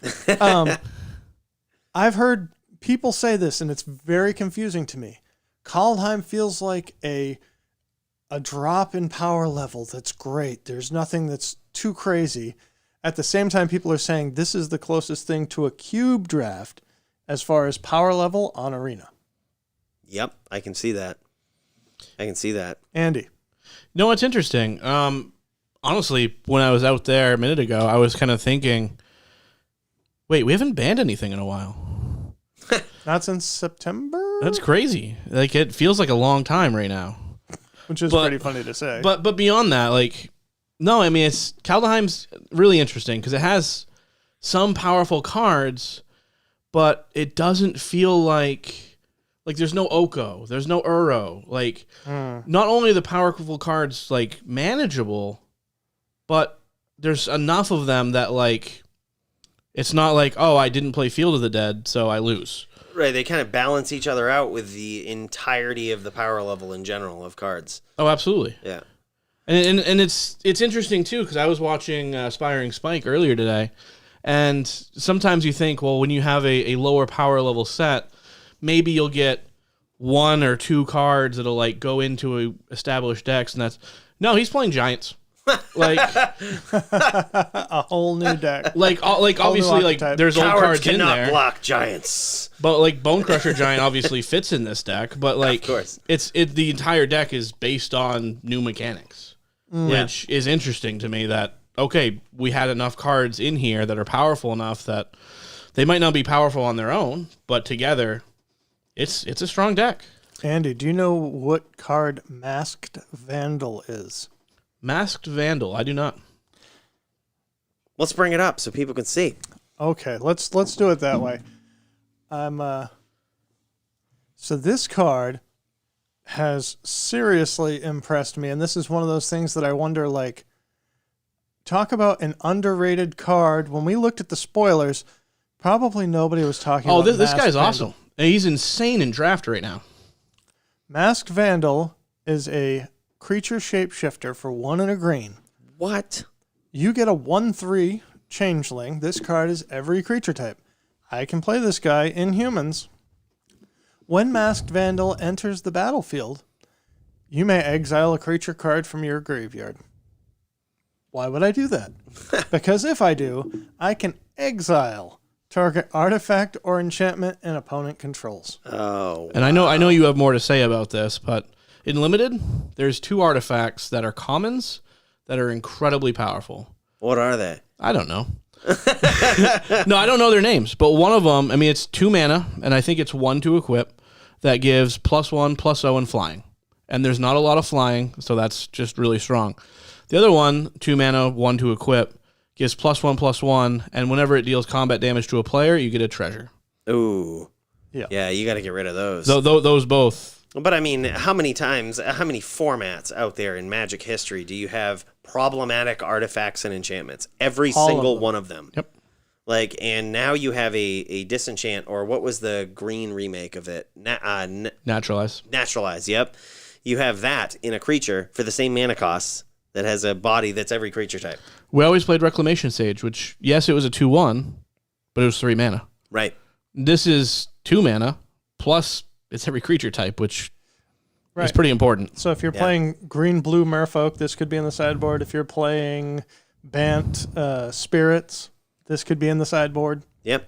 I've heard people say this, and it's very confusing to me. Kaldheim feels like a drop in power level that's great. There's nothing that's too crazy. At the same time, people are saying this is the closest thing to a cube draft as far as power level on Arena. Yep, I can see that. Andy. No, it's interesting. Honestly, when I was out there a minute ago, I was kind of thinking, wait, we haven't banned anything in a while. Not since September? That's crazy. Like, it feels like a long time right now. Which is pretty funny to say. But beyond that, like, no, I mean, Kaldheim's really interesting because it has some powerful cards, but it doesn't feel like there's no Oko, there's no Uro. Like, not only are the powerful cards, like, manageable, but there's enough of them that, like, it's not like, oh, I didn't play Field of the Dead, so I lose. Right, they kind of balance each other out with the entirety of the power level in general of cards. Oh, absolutely. Yeah. And it's interesting, too, because I was watching Aspiring Spike earlier today, and sometimes you think, well, when you have a lower power level set, maybe you'll get one or two cards that'll, like, go into established decks, and that's... No, he's playing Giants. Like a whole new deck. Like obviously, like, there's old cards in there. Cowards cannot block Giants. But, like, Bone Crusher Giant obviously fits in this deck, but, like, of course. The entire deck is based on new mechanics, which is interesting to me that, okay, we had enough cards in here that are powerful enough that they might not be powerful on their own, but together It's a strong deck. Andy, do you know what card Masked Vandal is? Masked Vandal. I do not. Let's bring it up so people can see. Okay, let's do it that way. So this card has seriously impressed me, and this is one of those things that I wonder, like, talk about an underrated card. When we looked at the spoilers, probably nobody was talking about this Masked guy's Vandal. awesome. He's insane in draft right now. Masked Vandal is a creature shapeshifter for 1 and a green. What? You get a 1/3 changeling. This card is every creature type. I can play this guy in humans. When Masked Vandal enters the battlefield, you may exile a creature card from your graveyard. Why would I do that? Because if I do, I can exile target artifact or enchantment an opponent controls. Oh. And I know you have more to say about this, but in Limited, there's 2 artifacts that are commons that are incredibly powerful. What are they? I don't know. No, I don't know their names, but one of them, I mean, it's 2 mana, and I think it's 1 to equip, that gives +1/+0 and flying. And there's not a lot of flying, so that's just really strong. The other one, 2 mana, 1 to equip, gives +1/+1, and whenever it deals combat damage to a player, you get a treasure. Ooh. Yeah. Yeah, you got to get rid of those. Those both. But I mean, how many formats out there in Magic history do you have problematic artifacts and enchantments? Every All of single them. one of them. Yep. Like, and now you have a disenchant, or what was the green remake of it? Naturalize. Naturalize, yep. You have that in a creature for the same mana costs that has a body that's every creature type. We always played Reclamation Sage, which, yes, it was a 2/1, but it was 3 mana. Right. This is 2 mana, plus it's every creature type, which is pretty important. So if you're playing green-blue Merfolk, this could be in the sideboard. If you're playing Bant Spirits, this could be in the sideboard. Yep.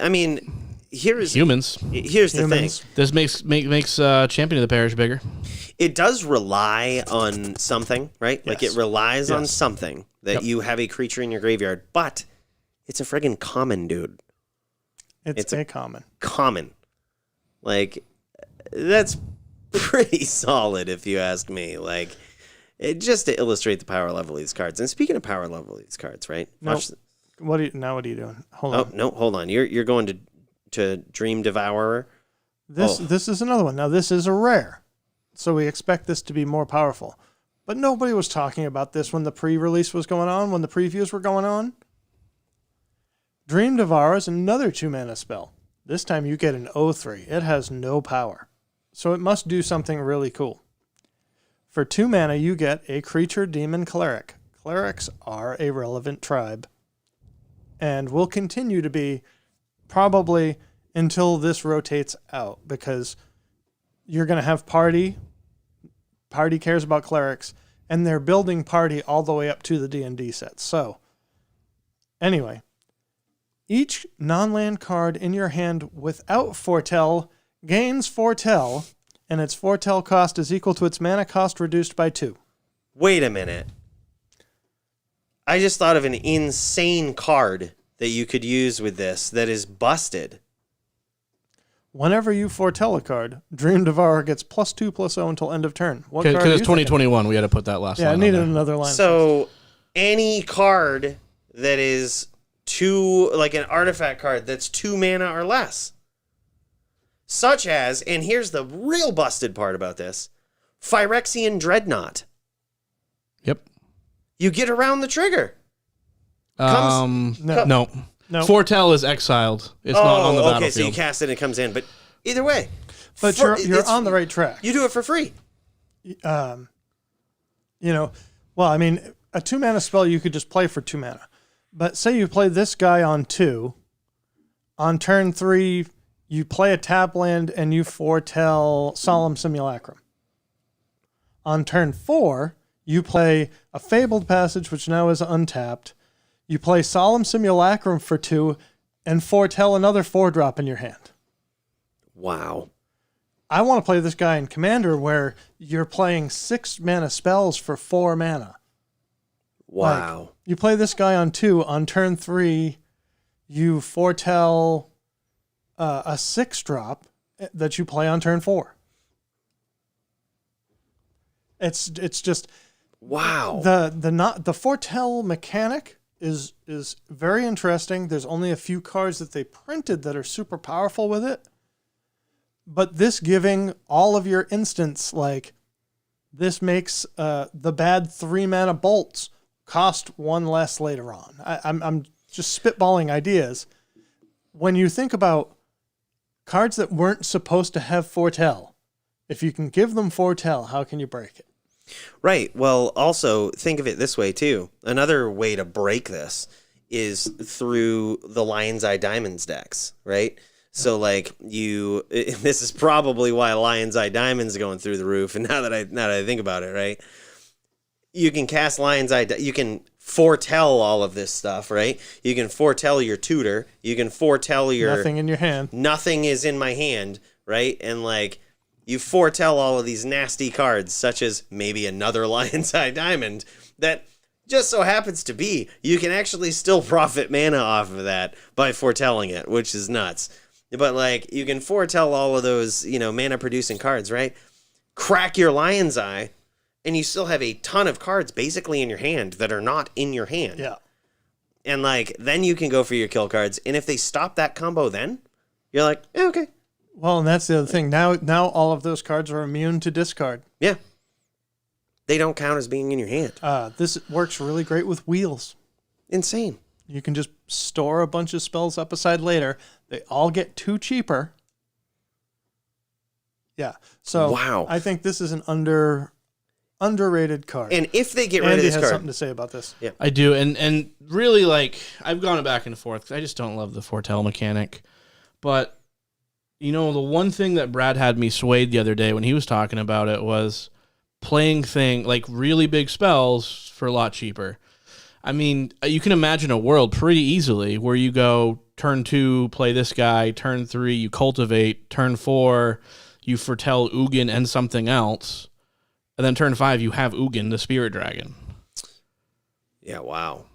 I mean, here's Humans. the Humans. thing. This makes Champion of the Parish bigger. It does rely on something, right? Like, it Yes. relies on Yes. something that you have a creature in your graveyard, but it's a friggin' common, dude. It's a common. Common. Like, that's pretty solid if you ask me. Like, just to illustrate the power level of these cards. And speaking of power level of these cards, right? Nope. What are you doing? Hold on. No, hold on. You're going to Dream Devourer. This is another one. Now this is a rare, so we expect this to be more powerful. But nobody was talking about this when the pre-release was going on, when the previews were going on. Dream Devourer is another 2 mana spell. This time you get an 0/3. It has no power, so it must do something really cool. For 2 mana, you get a creature demon cleric. Clerics are a relevant tribe, and will continue to be probably until this rotates out, because you're going to have party cares about clerics, and they're building party all the way up to the D&D sets. So anyway, each non-land card in your hand without Foretell gains Foretell, and its Foretell cost is equal to its mana cost reduced by 2. Wait a minute. I just thought of an insane card that you could use with this that is busted. Whenever you foretell a card, Dream Devourer gets +2/+0 until end of turn. What card? Because are it's you 2021, we had to put that last thinking? Yeah, I line on needed there. another line. So any card that is like an artifact card that's 2 mana or less. Such as, and here's the real busted part about this, Phyrexian Dreadnought. Yep. You get around the trigger. No. No. Foretell is exiled. It's not on the battlefield. Okay, so you cast it and it comes in. But either way. But you're on the right track. You do it for free. Well, I mean, a 2 mana spell you could just play for 2 mana. But say you play this guy on 2. On turn 3, you play a tap land and you foretell Solemn Simulacrum. On turn 4, you play a Fabled Passage, which now is untapped. You play Solemn Simulacrum for 2 and foretell another 4-drop in your hand. Wow. I want to play this guy in Commander where you're playing 6 mana spells for 4 mana. Wow. Like, you play this guy on 2. On turn 3, you foretell a 6-drop, that you play on turn 4. It's just Wow. the foretell mechanic is very interesting. There's only a few cards that they printed that are super powerful with it. But this giving all of your instants, like this makes the bad 3-mana bolts cost 1 less later on. I'm just spitballing ideas. When you think about cards that weren't supposed to have foretell, if you can give them foretell, how can you break it? Right. Well, also think of it this way too. Another way to break this is through the Lion's Eye Diamonds decks, right? So like this is probably why Lion's Eye Diamonds going through the roof. And now that I think about it, right? You can cast Lion's Eye. You can foretell all of this stuff, right? You can foretell your tutor. You can foretell your nothing in your hand. Nothing is in my hand, right? And like you foretell all of these nasty cards, such as maybe another Lion's Eye Diamond that just so happens to be you can actually still profit mana off of that by foretelling it, which is nuts. But like you can foretell all of those, mana producing cards, right? Crack your Lion's Eye, and you still have a ton of cards basically in your hand that are not in your hand. Yeah. And like then you can go for your kill cards, and if they stop that combo, then you're like, okay. Well, and that's the other thing. Now all of those cards are immune to discard. Yeah. They don't count as being in your hand. This works really great with wheels. Insane. You can just store a bunch of spells up aside later. They all get 2 cheaper. Yeah. So wow. I think this is an underrated card. And if they get rid Andy of this has card, something to say about this. Yeah. I do, and really, like, I've gone back and forth. I just don't love the foretell mechanic. But, the one thing that Brad had me swayed the other day when he was talking about it was playing really big spells for a lot cheaper. I mean, you can imagine a world pretty easily where you go turn 2, play this guy, turn 3, you cultivate, turn 4, you foretell Ugin and something else, and then turn 5, you have Ugin, the Spirit Dragon. Yeah, wow.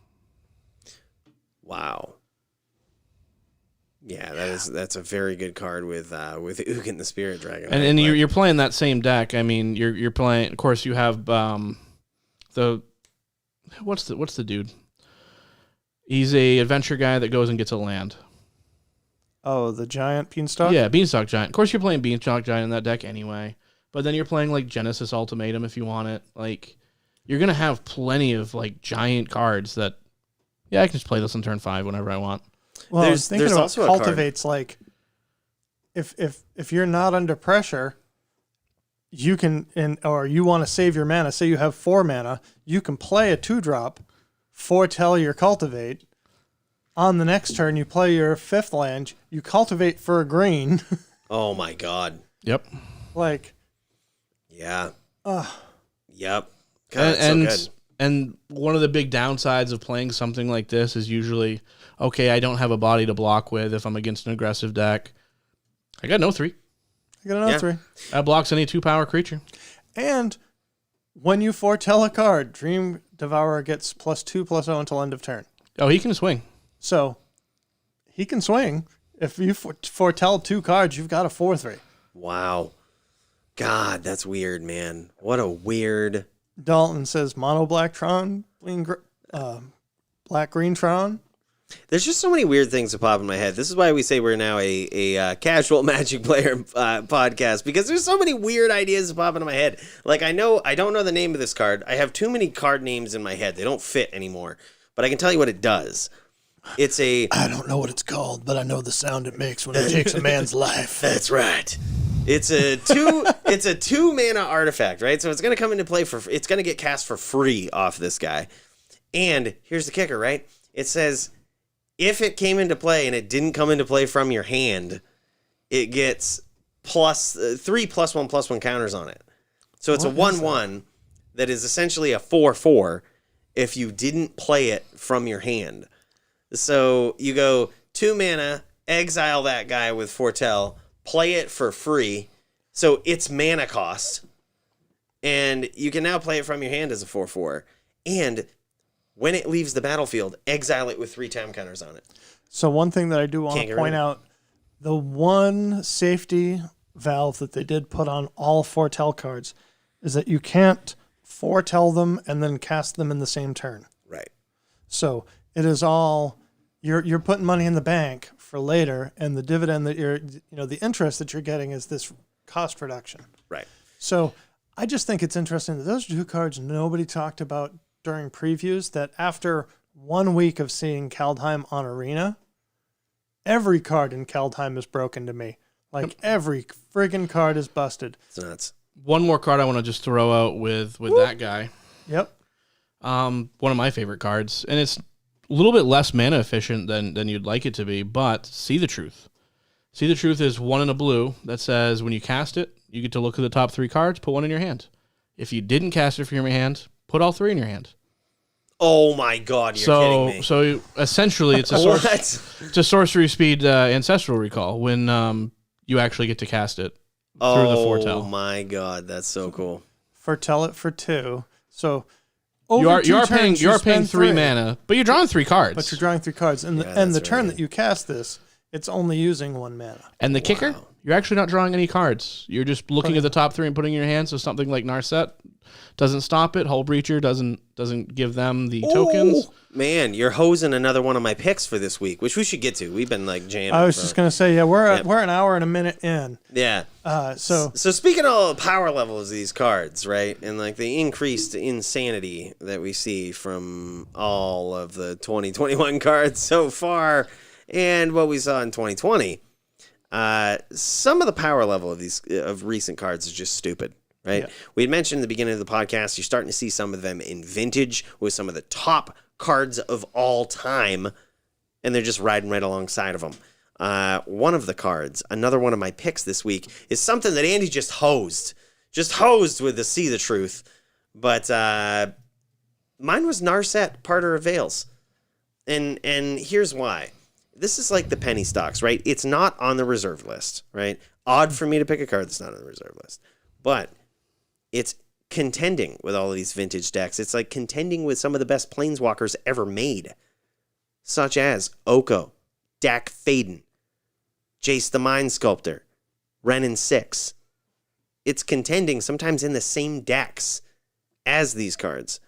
Yeah, that's a very good card with Ugin the Spirit Dragon. And you're playing that same deck. I mean, you're playing. Of course, you have the what's the dude? He's a adventure guy that goes and gets a land. Oh, the giant beanstalk? Yeah, Beanstalk Giant. Of course, you're playing Beanstalk Giant in that deck anyway. But then you're playing like Genesis Ultimatum if you want it. Like, you're gonna have plenty of like giant cards that. Yeah, I can just play this on turn 5 whenever I want. Well, I was thinking about also cultivates, like, if you're not under pressure, you can, or you want to save your mana, say you have 4 mana, you can play a 2-drop, foretell your cultivate. On the next turn, you play your 5th land, you cultivate for a green. Oh my god. Yep. Like. Yeah. Yep. And, God, that's so good. And one of the big downsides of playing something like this is usually, okay, I don't have a body to block with if I'm against an aggressive deck. I got no 3. I got another 3. That blocks any 2-power creature. And when you foretell a card, Dream Devourer gets +2/+0 until end of turn. Oh, he can swing. So he can swing. If you foretell 2 cards, you've got a 4/3. Wow. God, that's weird, man. What a weird. Dalton says mono black Tron, black green Tron. There's just so many weird things that pop in my head. This is why we say we're now a casual Magic player podcast, because there's so many weird ideas that pop into my head. Like I don't know the name of this card. I have too many card names in my head. They don't fit anymore. But I can tell you what it does. It's a. I don't know what it's called, but I know the sound it makes when it takes a man's life. That's right. It's a 2 mana artifact, right? So it's going to come into play it's going to get cast for free off this guy. And here's the kicker, right? It says if it came into play and it didn't come into play from your hand, it gets +3 +1/+1 counters on it. So it's a 1/1 that is essentially a 4/4 if you didn't play it from your hand. So you go 2 mana, exile that guy with foretell, play it for free, so it's mana cost, and you can now play it from your hand as a 4/4. And when it leaves the battlefield, exile it with 3 time counters on it. So one thing that I do want to point out, The one safety valve that they did put on all foretell cards is that you can't foretell them and then cast them in the same turn. Right. So it is all you're putting money in the bank for later, and the dividend that the interest that you're getting is this cost reduction. Right. So I just think it's interesting that those 2 cards nobody talked about during previews, that after 1 week of seeing Kaldheim on Arena, every card in Kaldheim is broken to me. Like every friggin' card is busted. It's nuts. One more card I want to just throw out with that guy. Yep. One of my favorite cards, and it's a little bit less mana efficient than you'd like it to be, but See the Truth. See the Truth is 1 in a blue that says when you cast it, you get to look at the top 3 cards, put 1 in your hand. If you didn't cast it from your hand, put all 3 in your hand. Oh my God, you're kidding me. So essentially, it's a sorcery speed ancestral recall when you actually get to cast it through the foretell. Oh my God, that's so cool. Foretell it for 2. So you are paying 3 3 mana, but you're drawing 3 cards. But you're drawing 3 cards, and the turn that you cast this, it's only using 1 mana. And the kicker, you're actually not drawing any cards. You're just looking at the top 3 and putting in your hand. So something like Narset doesn't stop it. Hull Breacher doesn't give them the tokens. Man, you're hosing another one of my picks for this week, which we should get to. We've been like jamming. I was just gonna say, we're an hour and a minute in. Yeah. So speaking of power levels of these cards, right, and like the increased insanity that we see from all of the 2021 cards so far, and what we saw in 2020, some of the power level of these of recent cards is just stupid. Right. Yeah. We had mentioned in the beginning of the podcast, you're starting to see some of them in vintage with some of the top cards of all time, and they're just riding right alongside of them. One of the cards, another one of my picks this week, is something that Andy just hosed with the See the Truth. But mine was Narset, Parter of Veils. And here's why. This is like the penny stocks, right? It's not on the reserve list, right? Odd for me to pick a card that's not on the reserve list. But it's contending with all of these vintage decks. It's like contending with some of the best planeswalkers ever made, such as Oko, Dak Faden, Jace the Mind Sculptor, Renin 6. It's contending sometimes in the same decks as these cards.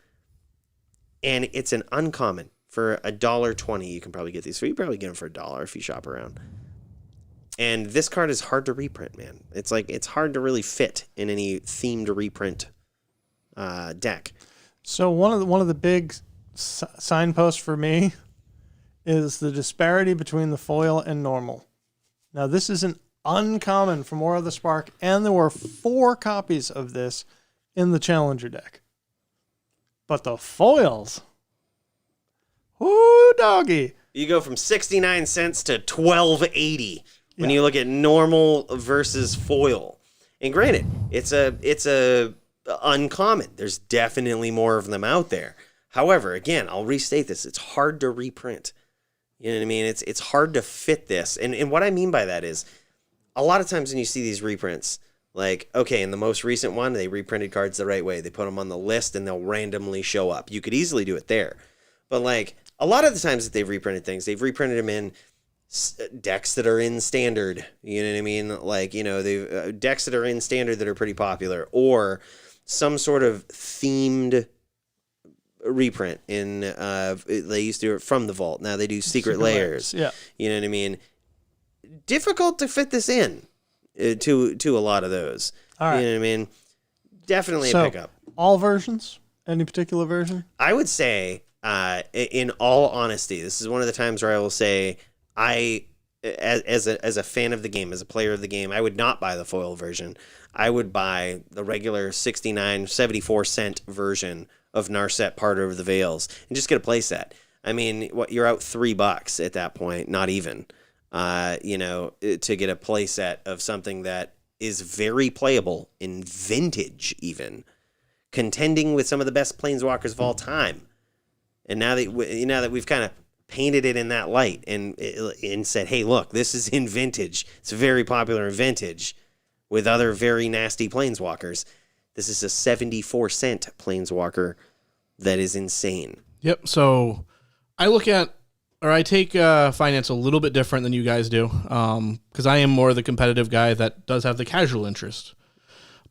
And it's an uncommon. For $1.20, you can probably get these. So you probably get them for $1 if you shop around. And this card is hard to reprint, man. It's hard to really fit in any themed reprint deck. So one of the big signposts for me is the disparity between the foil and normal. Now this is an uncommon from War of the Spark, and there were 4 copies of this in the Challenger deck. But the foils, whoo doggy! You go from 69 cents to $12.80. When you look at normal versus foil. And granted, it's a uncommon. There's definitely more of them out there. However, again, I'll restate this. It's hard to reprint. You know what I mean? It's hard to fit this. And what I mean by that is, a lot of times when you see these reprints, like, okay, in the most recent one, they reprinted cards the right way. They put them on the list and they'll randomly show up. You could easily do it there. But like, a lot of the times that they've reprinted things, they've reprinted them in decks that are in standard, you know what I mean? Like, they decks that are in standard that are pretty popular, or some sort of themed reprint in they used to do it from the vault. Now they do secret layers. Yeah. You know what I mean? Difficult to fit this in to a lot of those. All right. You know what I mean? Definitely a pickup. All versions? Any particular version? I would say, in all honesty, this is one of the times where I will say, as a fan of the game, as a player of the game, I would not buy the foil version. I would buy the regular 74-cent version of Narset Parter of the Veils and just get a playset. I mean, you're out $3 at that point, not even, to get a playset of something that is very playable in vintage, even contending with some of the best planeswalkers of all time. And now that we've kind of painted it in that light and said, hey, look, this is in vintage. It's very popular in vintage with other very nasty planeswalkers. This is a 74-cent planeswalker that is insane. Yep. So I look at or I take finance a little bit different than you guys do, because I am more the competitive guy that does have the casual interest.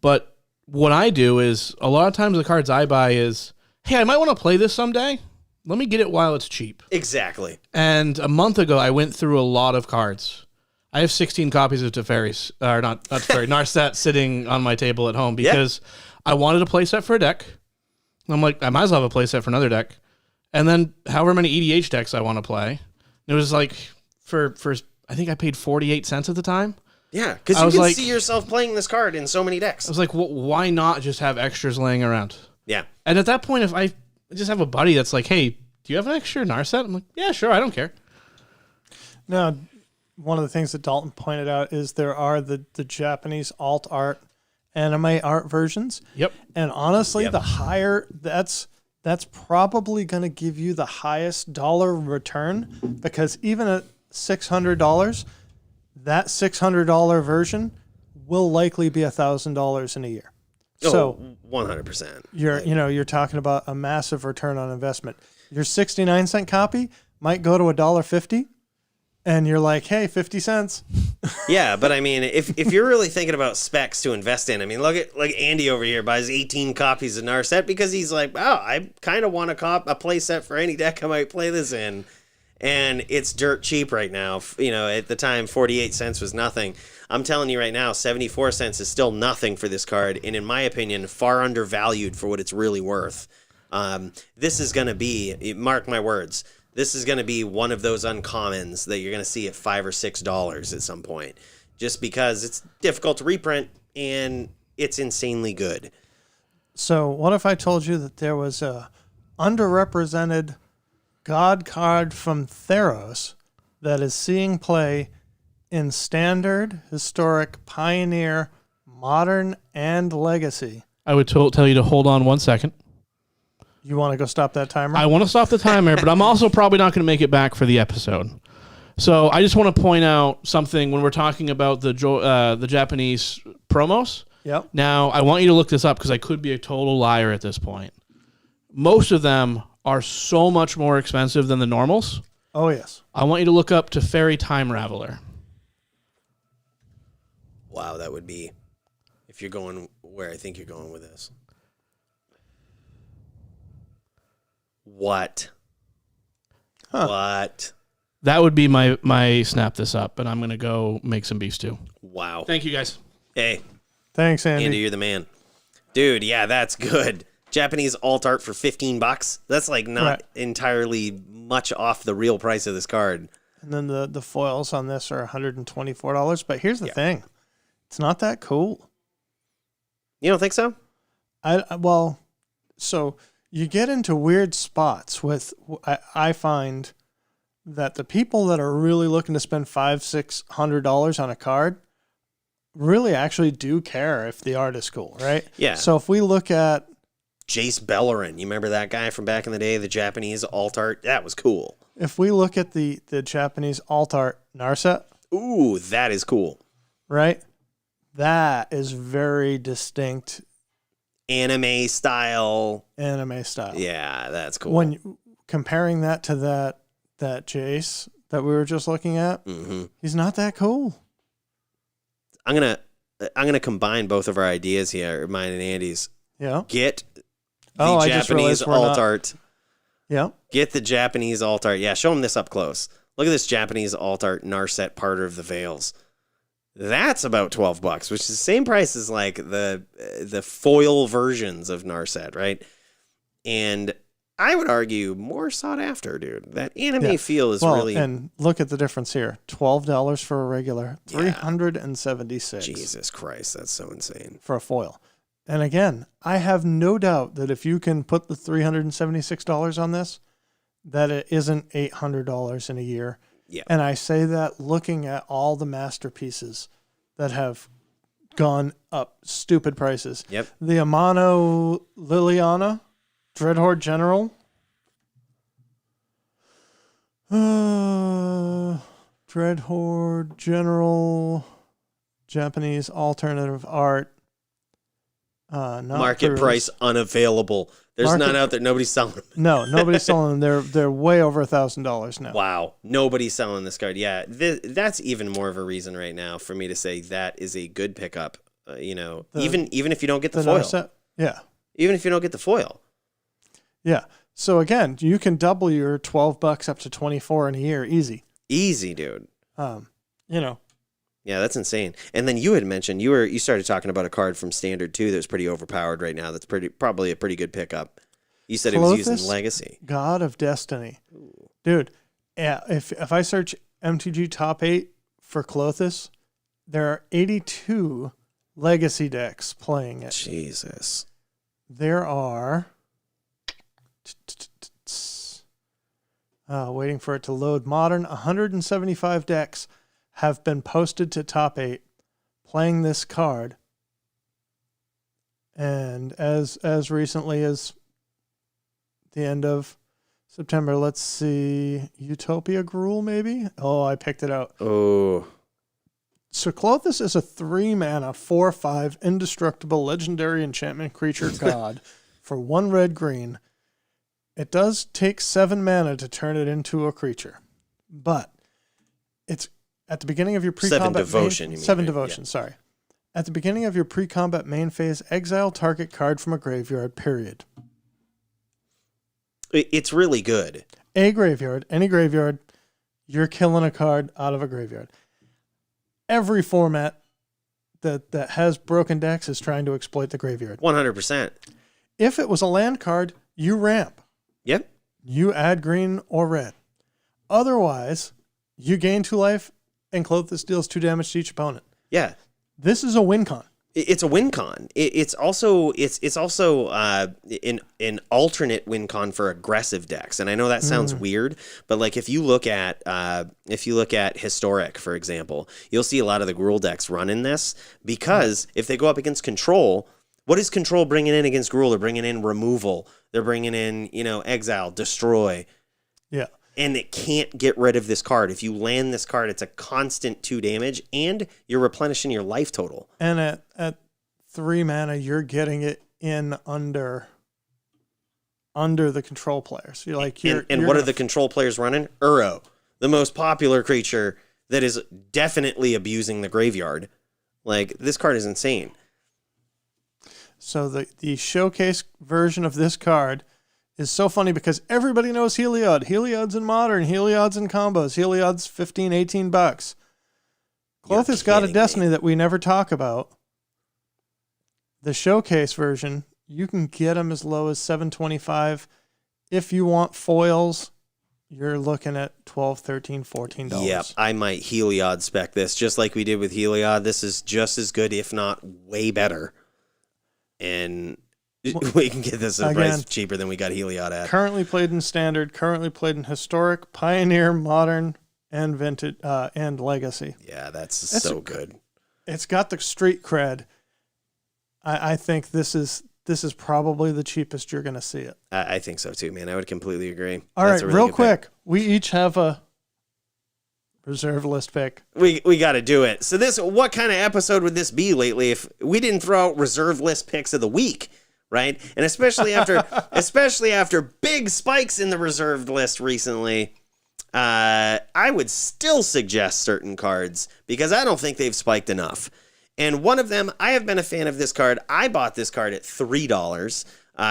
But what I do is, a lot of times the cards I buy is, hey, I might want to play this someday. Let me get it while it's cheap. Exactly. And a month ago, I went through a lot of cards. I have 16 copies of Teferi's, or not Teferi, Narset sitting on my table at home because I wanted a playset for a deck. I'm like, I might as well have a playset for another deck. And then however many EDH decks I want to play. It was like, for I think I paid 48 cents at the time. Yeah, because you can see yourself playing this card in so many decks. I was like, well, why not just have extras laying around? Yeah. And at that point, if I just have a buddy that's like, hey, do you have an extra Narset? I'm like, yeah, sure, I don't care. Now, one of the things that Dalton pointed out is there are the Japanese alt art, anime art versions. Yep. And honestly, the higher, that's probably going to give you the highest dollar return, because even at $600, that $600 version will likely be $1,000 in a year. So 100%. You're talking about a massive return on investment. Your 69-cent copy might go to $1.50, and you're like, hey, 50 cents. Yeah, but I mean, if you're really thinking about specs to invest in, I mean, look at like Andy over here buys 18 copies of Narset because he's like, wow, I kind of want a play set for any deck I might play this in. And it's dirt cheap right now. At the time, 48 cents was nothing. I'm telling you right now, 74 cents is still nothing for this card, and in my opinion, far undervalued for what it's really worth. This is going to be, mark my words, this is going to be one of those uncommons that you're going to see at $5 or $6 at some point, just because it's difficult to reprint and it's insanely good. So what if I told you that there was a underrepresented God card from Theros that is seeing play in Standard, Historic, Pioneer, Modern, and Legacy? I would tell you to hold on 1 second. You want to go stop that timer? I want to stop the timer, but I'm also probably not going to make it back for the episode. So I just want to point out something when we're talking about the Japanese promos. Yep. Now, I want you to look this up because I could be a total liar at this point. Most of them are so much more expensive than the normals. Oh, yes. I want you to look up Teferi Time Raveler. Wow, that would be, if you're going where I think you're going with this. What? Huh. What? That would be my snap this up, and I'm going to go make some beef stew. Wow. Thank you, guys. Hey. Thanks, Andy. Andy, you're the man. Dude, yeah, that's good. Japanese alt art for $15. That's like not entirely much off the real price of this card. And then the foils on this are $124. But here's the thing. It's not that cool. You don't think so? So you get into weird spots with, I find that the people that are really looking to spend $500-$600 on a card really actually do care if the art is cool, right? Yeah. So if we look at Jace Bellerin, you remember that guy from back in the day, the Japanese alt art? That was cool. If we look at the Japanese alt art Narset. Ooh, that is cool. Right? That is very distinct. Anime style. Yeah, that's cool. When comparing that to that Jace that we were just looking at, he's not that cool. I'm gonna combine both of our ideas here, mine and Andy's. Yeah. Get the Japanese alt art. Yeah. Get the Japanese alt art. Yeah, show them this up close. Look at this Japanese alt art Narset Parter of the Veils. That's about $12, which is the same price as like the foil versions of Narset, right? And I would argue more sought after, dude. That anime feel is really. And look at the difference here: $12 for a regular, $376. Jesus Christ, that's so insane for a foil. And again, I have no doubt that if you can put the $376 on this, that it isn't $800 in a year. Yeah. And I say that looking at all the masterpieces that have gone up stupid prices. Yep. The Amano Liliana, Dreadhorde General. Dreadhorde General, Japanese alternative art. Market price unavailable. There's Market- none out there. Nobody's selling them. No, nobody's selling them. They're way over $1,000 now. Wow. Nobody's selling this card. Yeah. That's even more of a reason right now for me to say that is a good pickup. Even if you don't get the foil. Yeah. Even if you don't get the foil. Yeah. So again, you can double your $12 up to 24 in a year. Easy, dude. Yeah, that's insane. And then you had mentioned you started talking about a card from Standard too that's pretty overpowered right now. That's probably a pretty good pickup. You said it was using Legacy. God of Destiny. Ooh. Dude, yeah, if I search MTG top 8 for Klothys, there are 82 Legacy decks playing it. Jesus. There are waiting for it to load. Modern 175 decks have been posted to top 8 playing this card. And as recently as the end of September, let's see, Utopia Gruul maybe? Oh, I picked it out. Oh. So Klothys is a 3-mana, 4/5 indestructible legendary enchantment creature god for 1 red-green. It does take 7 mana to turn it into a creature, but it's at the beginning of your pre-combat 7 devotion, sorry. At the beginning of your pre-combat main phase, exile target card from a graveyard, period. It's really good. Any graveyard, you're killing a card out of a graveyard. Every format that has broken decks is trying to exploit the graveyard. 100%. If it was a land card, you ramp. Yep. You add green or red. Otherwise, you gain 2 life and Klothys deals 2 damage to each opponent. Yeah. This is a win con. It's a win con. It's also an alternate win con for aggressive decks. And I know that sounds weird, but like if you look at Historic, for example, you'll see a lot of the Gruul decks run in this because if they go up against Control, what is Control bringing in against Gruul? They're bringing in removal. They're bringing in, exile, destroy. Yeah. And it can't get rid of this card. If you land this card, it's a constant 2 damage, and you're replenishing your life total. And at 3 mana, you're getting it in under the control players. You're like, what are the control players running? Uro, the most popular creature that is definitely abusing the graveyard. Like, this card is insane. So the showcase version of this card is so funny because everybody knows Heliod. Heliod's in Modern. Heliod's in combos. Heliod's $15, $18. Klothys got a Destiny that we never talk about. The showcase version, you can get them as low as $7.25. If you want foils, you're looking at $12, $13, $14. Yep, I might Heliod spec this just like we did with Heliod. This is just as good, if not way better. And we can get this at a price cheaper than we got Heliod at. Currently played in Standard, currently played in Historic, Pioneer, Modern, and Vintage, and Legacy. Yeah, that's so good. It's got the street cred. I think this is probably the cheapest you're going to see it. I think so too, man. I would completely agree. All right, really real quick. We each have a reserve list pick. We got to do it. So what kind of episode would this be lately if we didn't throw out reserve list picks of the week? Right? And especially after big spikes in the reserved list recently, I would still suggest certain cards because I don't think they've spiked enough. And one of them, I have been a fan of this card. I bought this card at $3.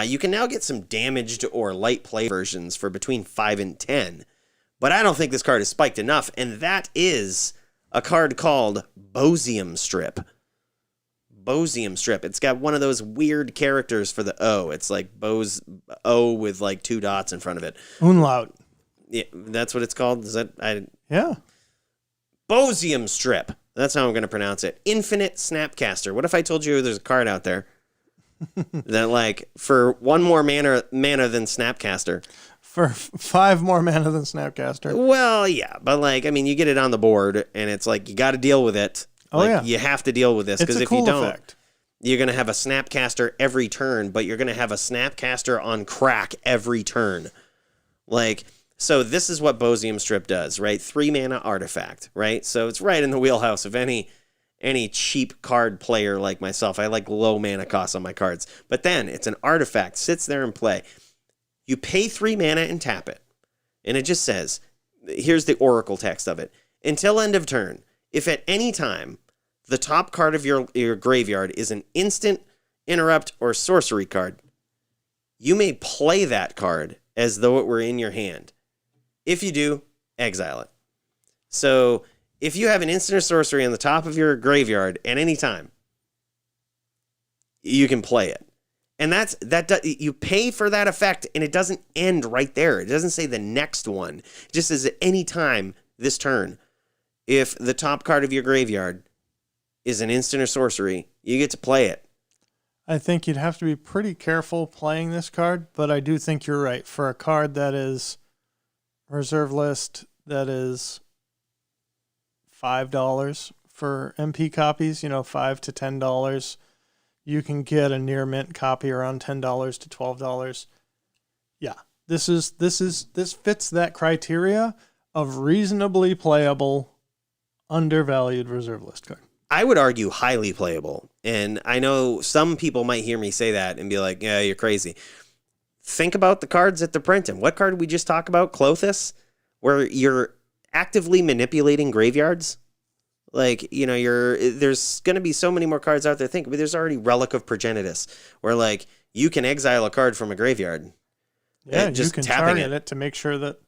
You can now get some damaged or light play versions for between $5 and $10. But I don't think this card is spiked enough, and that is a card called Bosium Strip. Bosium Strip. It's got one of those weird characters for the O. It's like O with like 2 dots in front of it. Umlaut. Yeah, that's what it's called. Is that Yeah. Bosium Strip. That's how I'm going to pronounce it. Infinite Snapcaster. What if I told you there's a card out there that like for 1 more mana than Snapcaster? For 5 more mana than Snapcaster. Well, yeah, but like I mean, you get it on the board, and it's like you got to deal with it. You have to deal with this because if you don't, you're going to have a Snapcaster every turn, but you're going to have a Snapcaster on crack every turn. So this is what Bosium Strip does, right? 3 mana artifact, right? So it's right in the wheelhouse of any any cheap card player like myself. I like low mana costs on my cards. But then it's an artifact, sits there in play. You pay 3 mana and tap it. And it just says, here's the oracle text of it. Until end of turn, if at any time the top card of your graveyard is an instant, interrupt, or sorcery card, you may play that card as though it were in your hand. If you do, exile it. So if you have an instant or sorcery on the top of your graveyard at any time, you can play it. And you pay for that effect, and it doesn't end right there. It doesn't say the next one. It just says at any time this turn, if the top card of your graveyard is an instant or sorcery, you get to play it. I think you'd have to be pretty careful playing this card, but I do think you're right. For a card that is reserve list, that is $5 for MP copies, $5 to $10. You can get a near mint copy around $10 to $12. Yeah, this fits that criteria of reasonably playable, undervalued reserve list card. I would argue highly playable. And I know some people might hear me say that and be like, yeah, you're crazy. Think about the cards that they're printing. What card did we just talk about? Clothis? Where you're actively manipulating graveyards? Like, there's going to be so many more cards out there. There's already Relic of Progenitus, where, like, you can exile a card from a graveyard. Yeah, just you can target it to make sure that...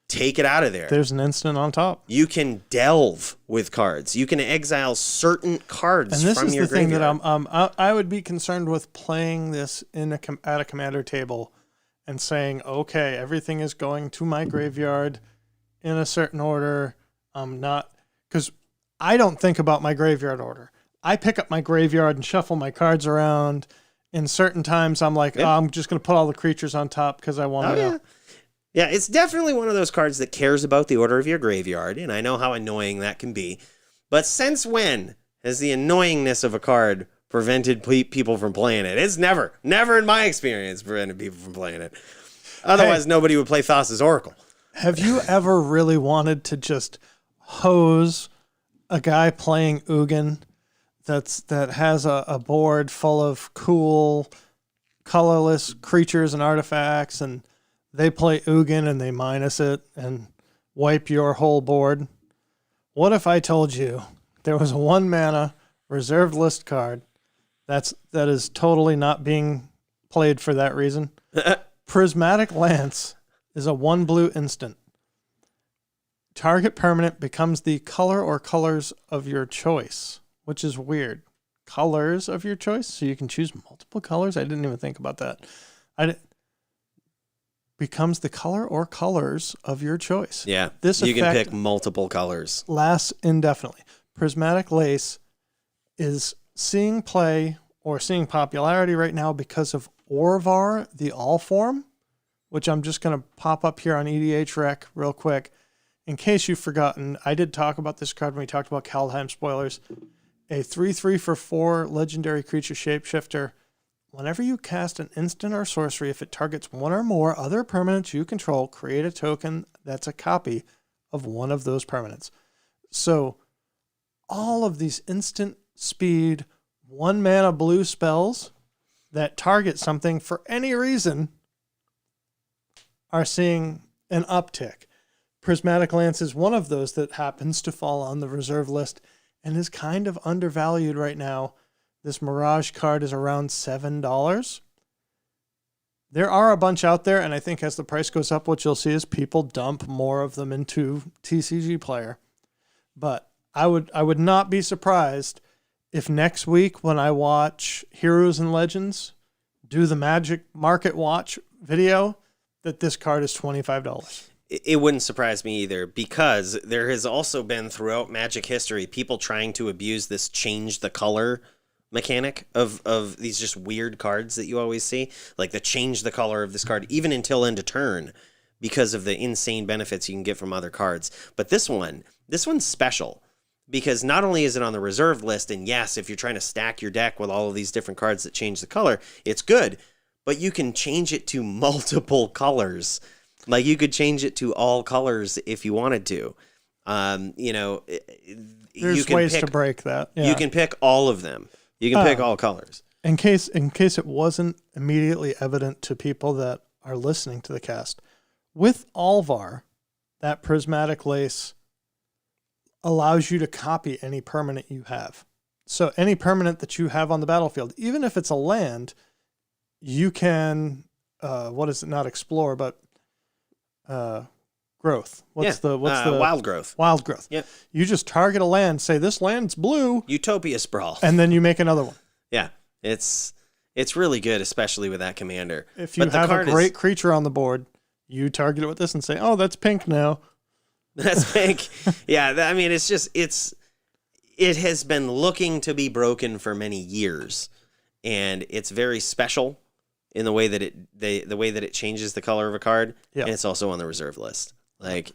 Take it out of there. There's an instant on top. You can delve with cards. You can exile certain cards from your graveyard. And this is the thing that I would be concerned with playing this at a commander table and saying, okay, everything is going to my graveyard in a certain order. I'm not... Because I don't think about my graveyard order. I pick up my graveyard and shuffle my cards around. In certain times, I'm like, I'm just going to put all the creatures on top because I want to. Yeah, it's definitely one of those cards that cares about the order of your graveyard, and I know how annoying that can be. But since when has the annoyingness of a card prevented people from playing it? It's never in my experience prevented people from playing it. Otherwise, nobody would play Thassa's Oracle. Have you ever really wanted to just hose a guy playing Ugin that has a board full of cool, colorless creatures and artifacts, and they play Ugin and they minus it and wipe your whole board? What if I told you there was a 1 mana reserved list card that is totally not being played for that reason? Prismatic Lance is a 1 blue instant. Target permanent becomes the color or colors of your choice, which is weird. Colors of your choice? So you can choose multiple colors? I didn't even think about that. Becomes the color or colors of your choice. Yeah, you can pick multiple colors. Lasts indefinitely. Prismatic Lace is seeing play or seeing popularity right now because of Orvar, the All Form, which I'm just going to pop up here on EDH Rec real quick. In case you've forgotten, I did talk about this card when we talked about Kaldheim spoilers. A 3/3 for 4 legendary creature shapeshifter. Whenever you cast an instant or sorcery, if it targets 1 or more other permanents you control, create a token that's a copy of one of those permanents. So all of these instant speed, 1 mana blue spells that target something for any reason are seeing an uptick. Prismatic Lance is one of those that happens to fall on the reserve list and is kind of undervalued right now. This Mirage card is around $7. There are a bunch out there, and I think as the price goes up, what you'll see is people dump more of them into TCG Player. But I would not be surprised if next week when I watch Heroes and Legends do the Magic Market Watch video, that this card is $25. It wouldn't surprise me either, because there has also been throughout Magic history people trying to abuse this change the color mechanic of these just weird cards that you always see, like the change the color of this card even until end of turn because of the insane benefits you can get from other cards. But this one's special because not only is it on the reserved list, and yes, if you're trying to stack your deck with all of these different cards that change the color, it's good, but you can change it to multiple colors. Like you could change it to all colors if you wanted to. There's ways to break that. Yeah. You can pick all of them. You can pick all colors. In case it wasn't immediately evident to people that are listening to the cast, with Alvar, that prismatic lace allows you to copy any permanent you have. So any permanent that you have on the battlefield, even if it's a land, you can not explore, but growth. What's the wild growth? Wild growth. Yep. You just target a land, say this land's blue, Utopia Sprawl, and then you make another one. Yeah, it's really good, especially with that commander. If you have a great creature on the board, you target it with this and say, "Oh, that's pink now." That's pink. Yeah, I mean, it has been looking to be broken for many years, and it's very special in the way that it changes the color of a card. Yeah. And it's also on the reserve list. Like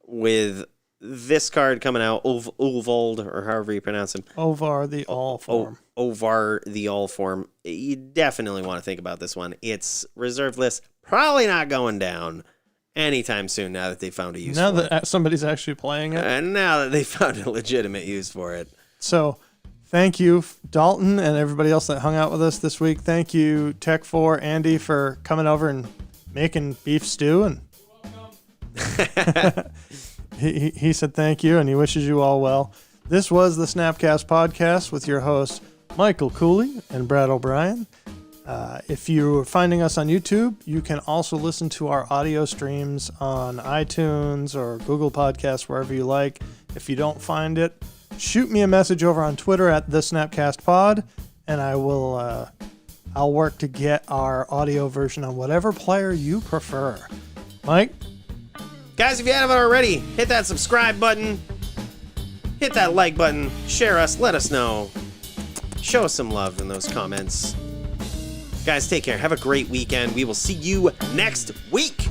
with this card coming out, Ulvold, or however you pronounce him. Ovar the All form. Ovar the All form. You definitely want to think about this one. It's reserve list, probably not going down anytime soon now that they found a use for it. Now that somebody's actually playing it. And now that they found a legitimate use for it. So thank you, Dalton, and everybody else that hung out with us this week. Thank you, TechFour, Andy, for coming over and making beef stew. And he said thank you, and he wishes you all well. This was the SnapCast podcast with your hosts, Michael Cooley and Brad O'Brien. If you're finding us on YouTube, you can also listen to our audio streams on iTunes or Google Podcasts, wherever you like. If you don't find it, shoot me a message over on Twitter at the SnapCast Pod, and I'll work to get our audio version on whatever player you prefer. Mike? Guys, if you haven't already, hit that subscribe button, hit that like button, share us, let us know. Show us some love in those comments. Guys, take care. Have a great weekend. We will see you next week.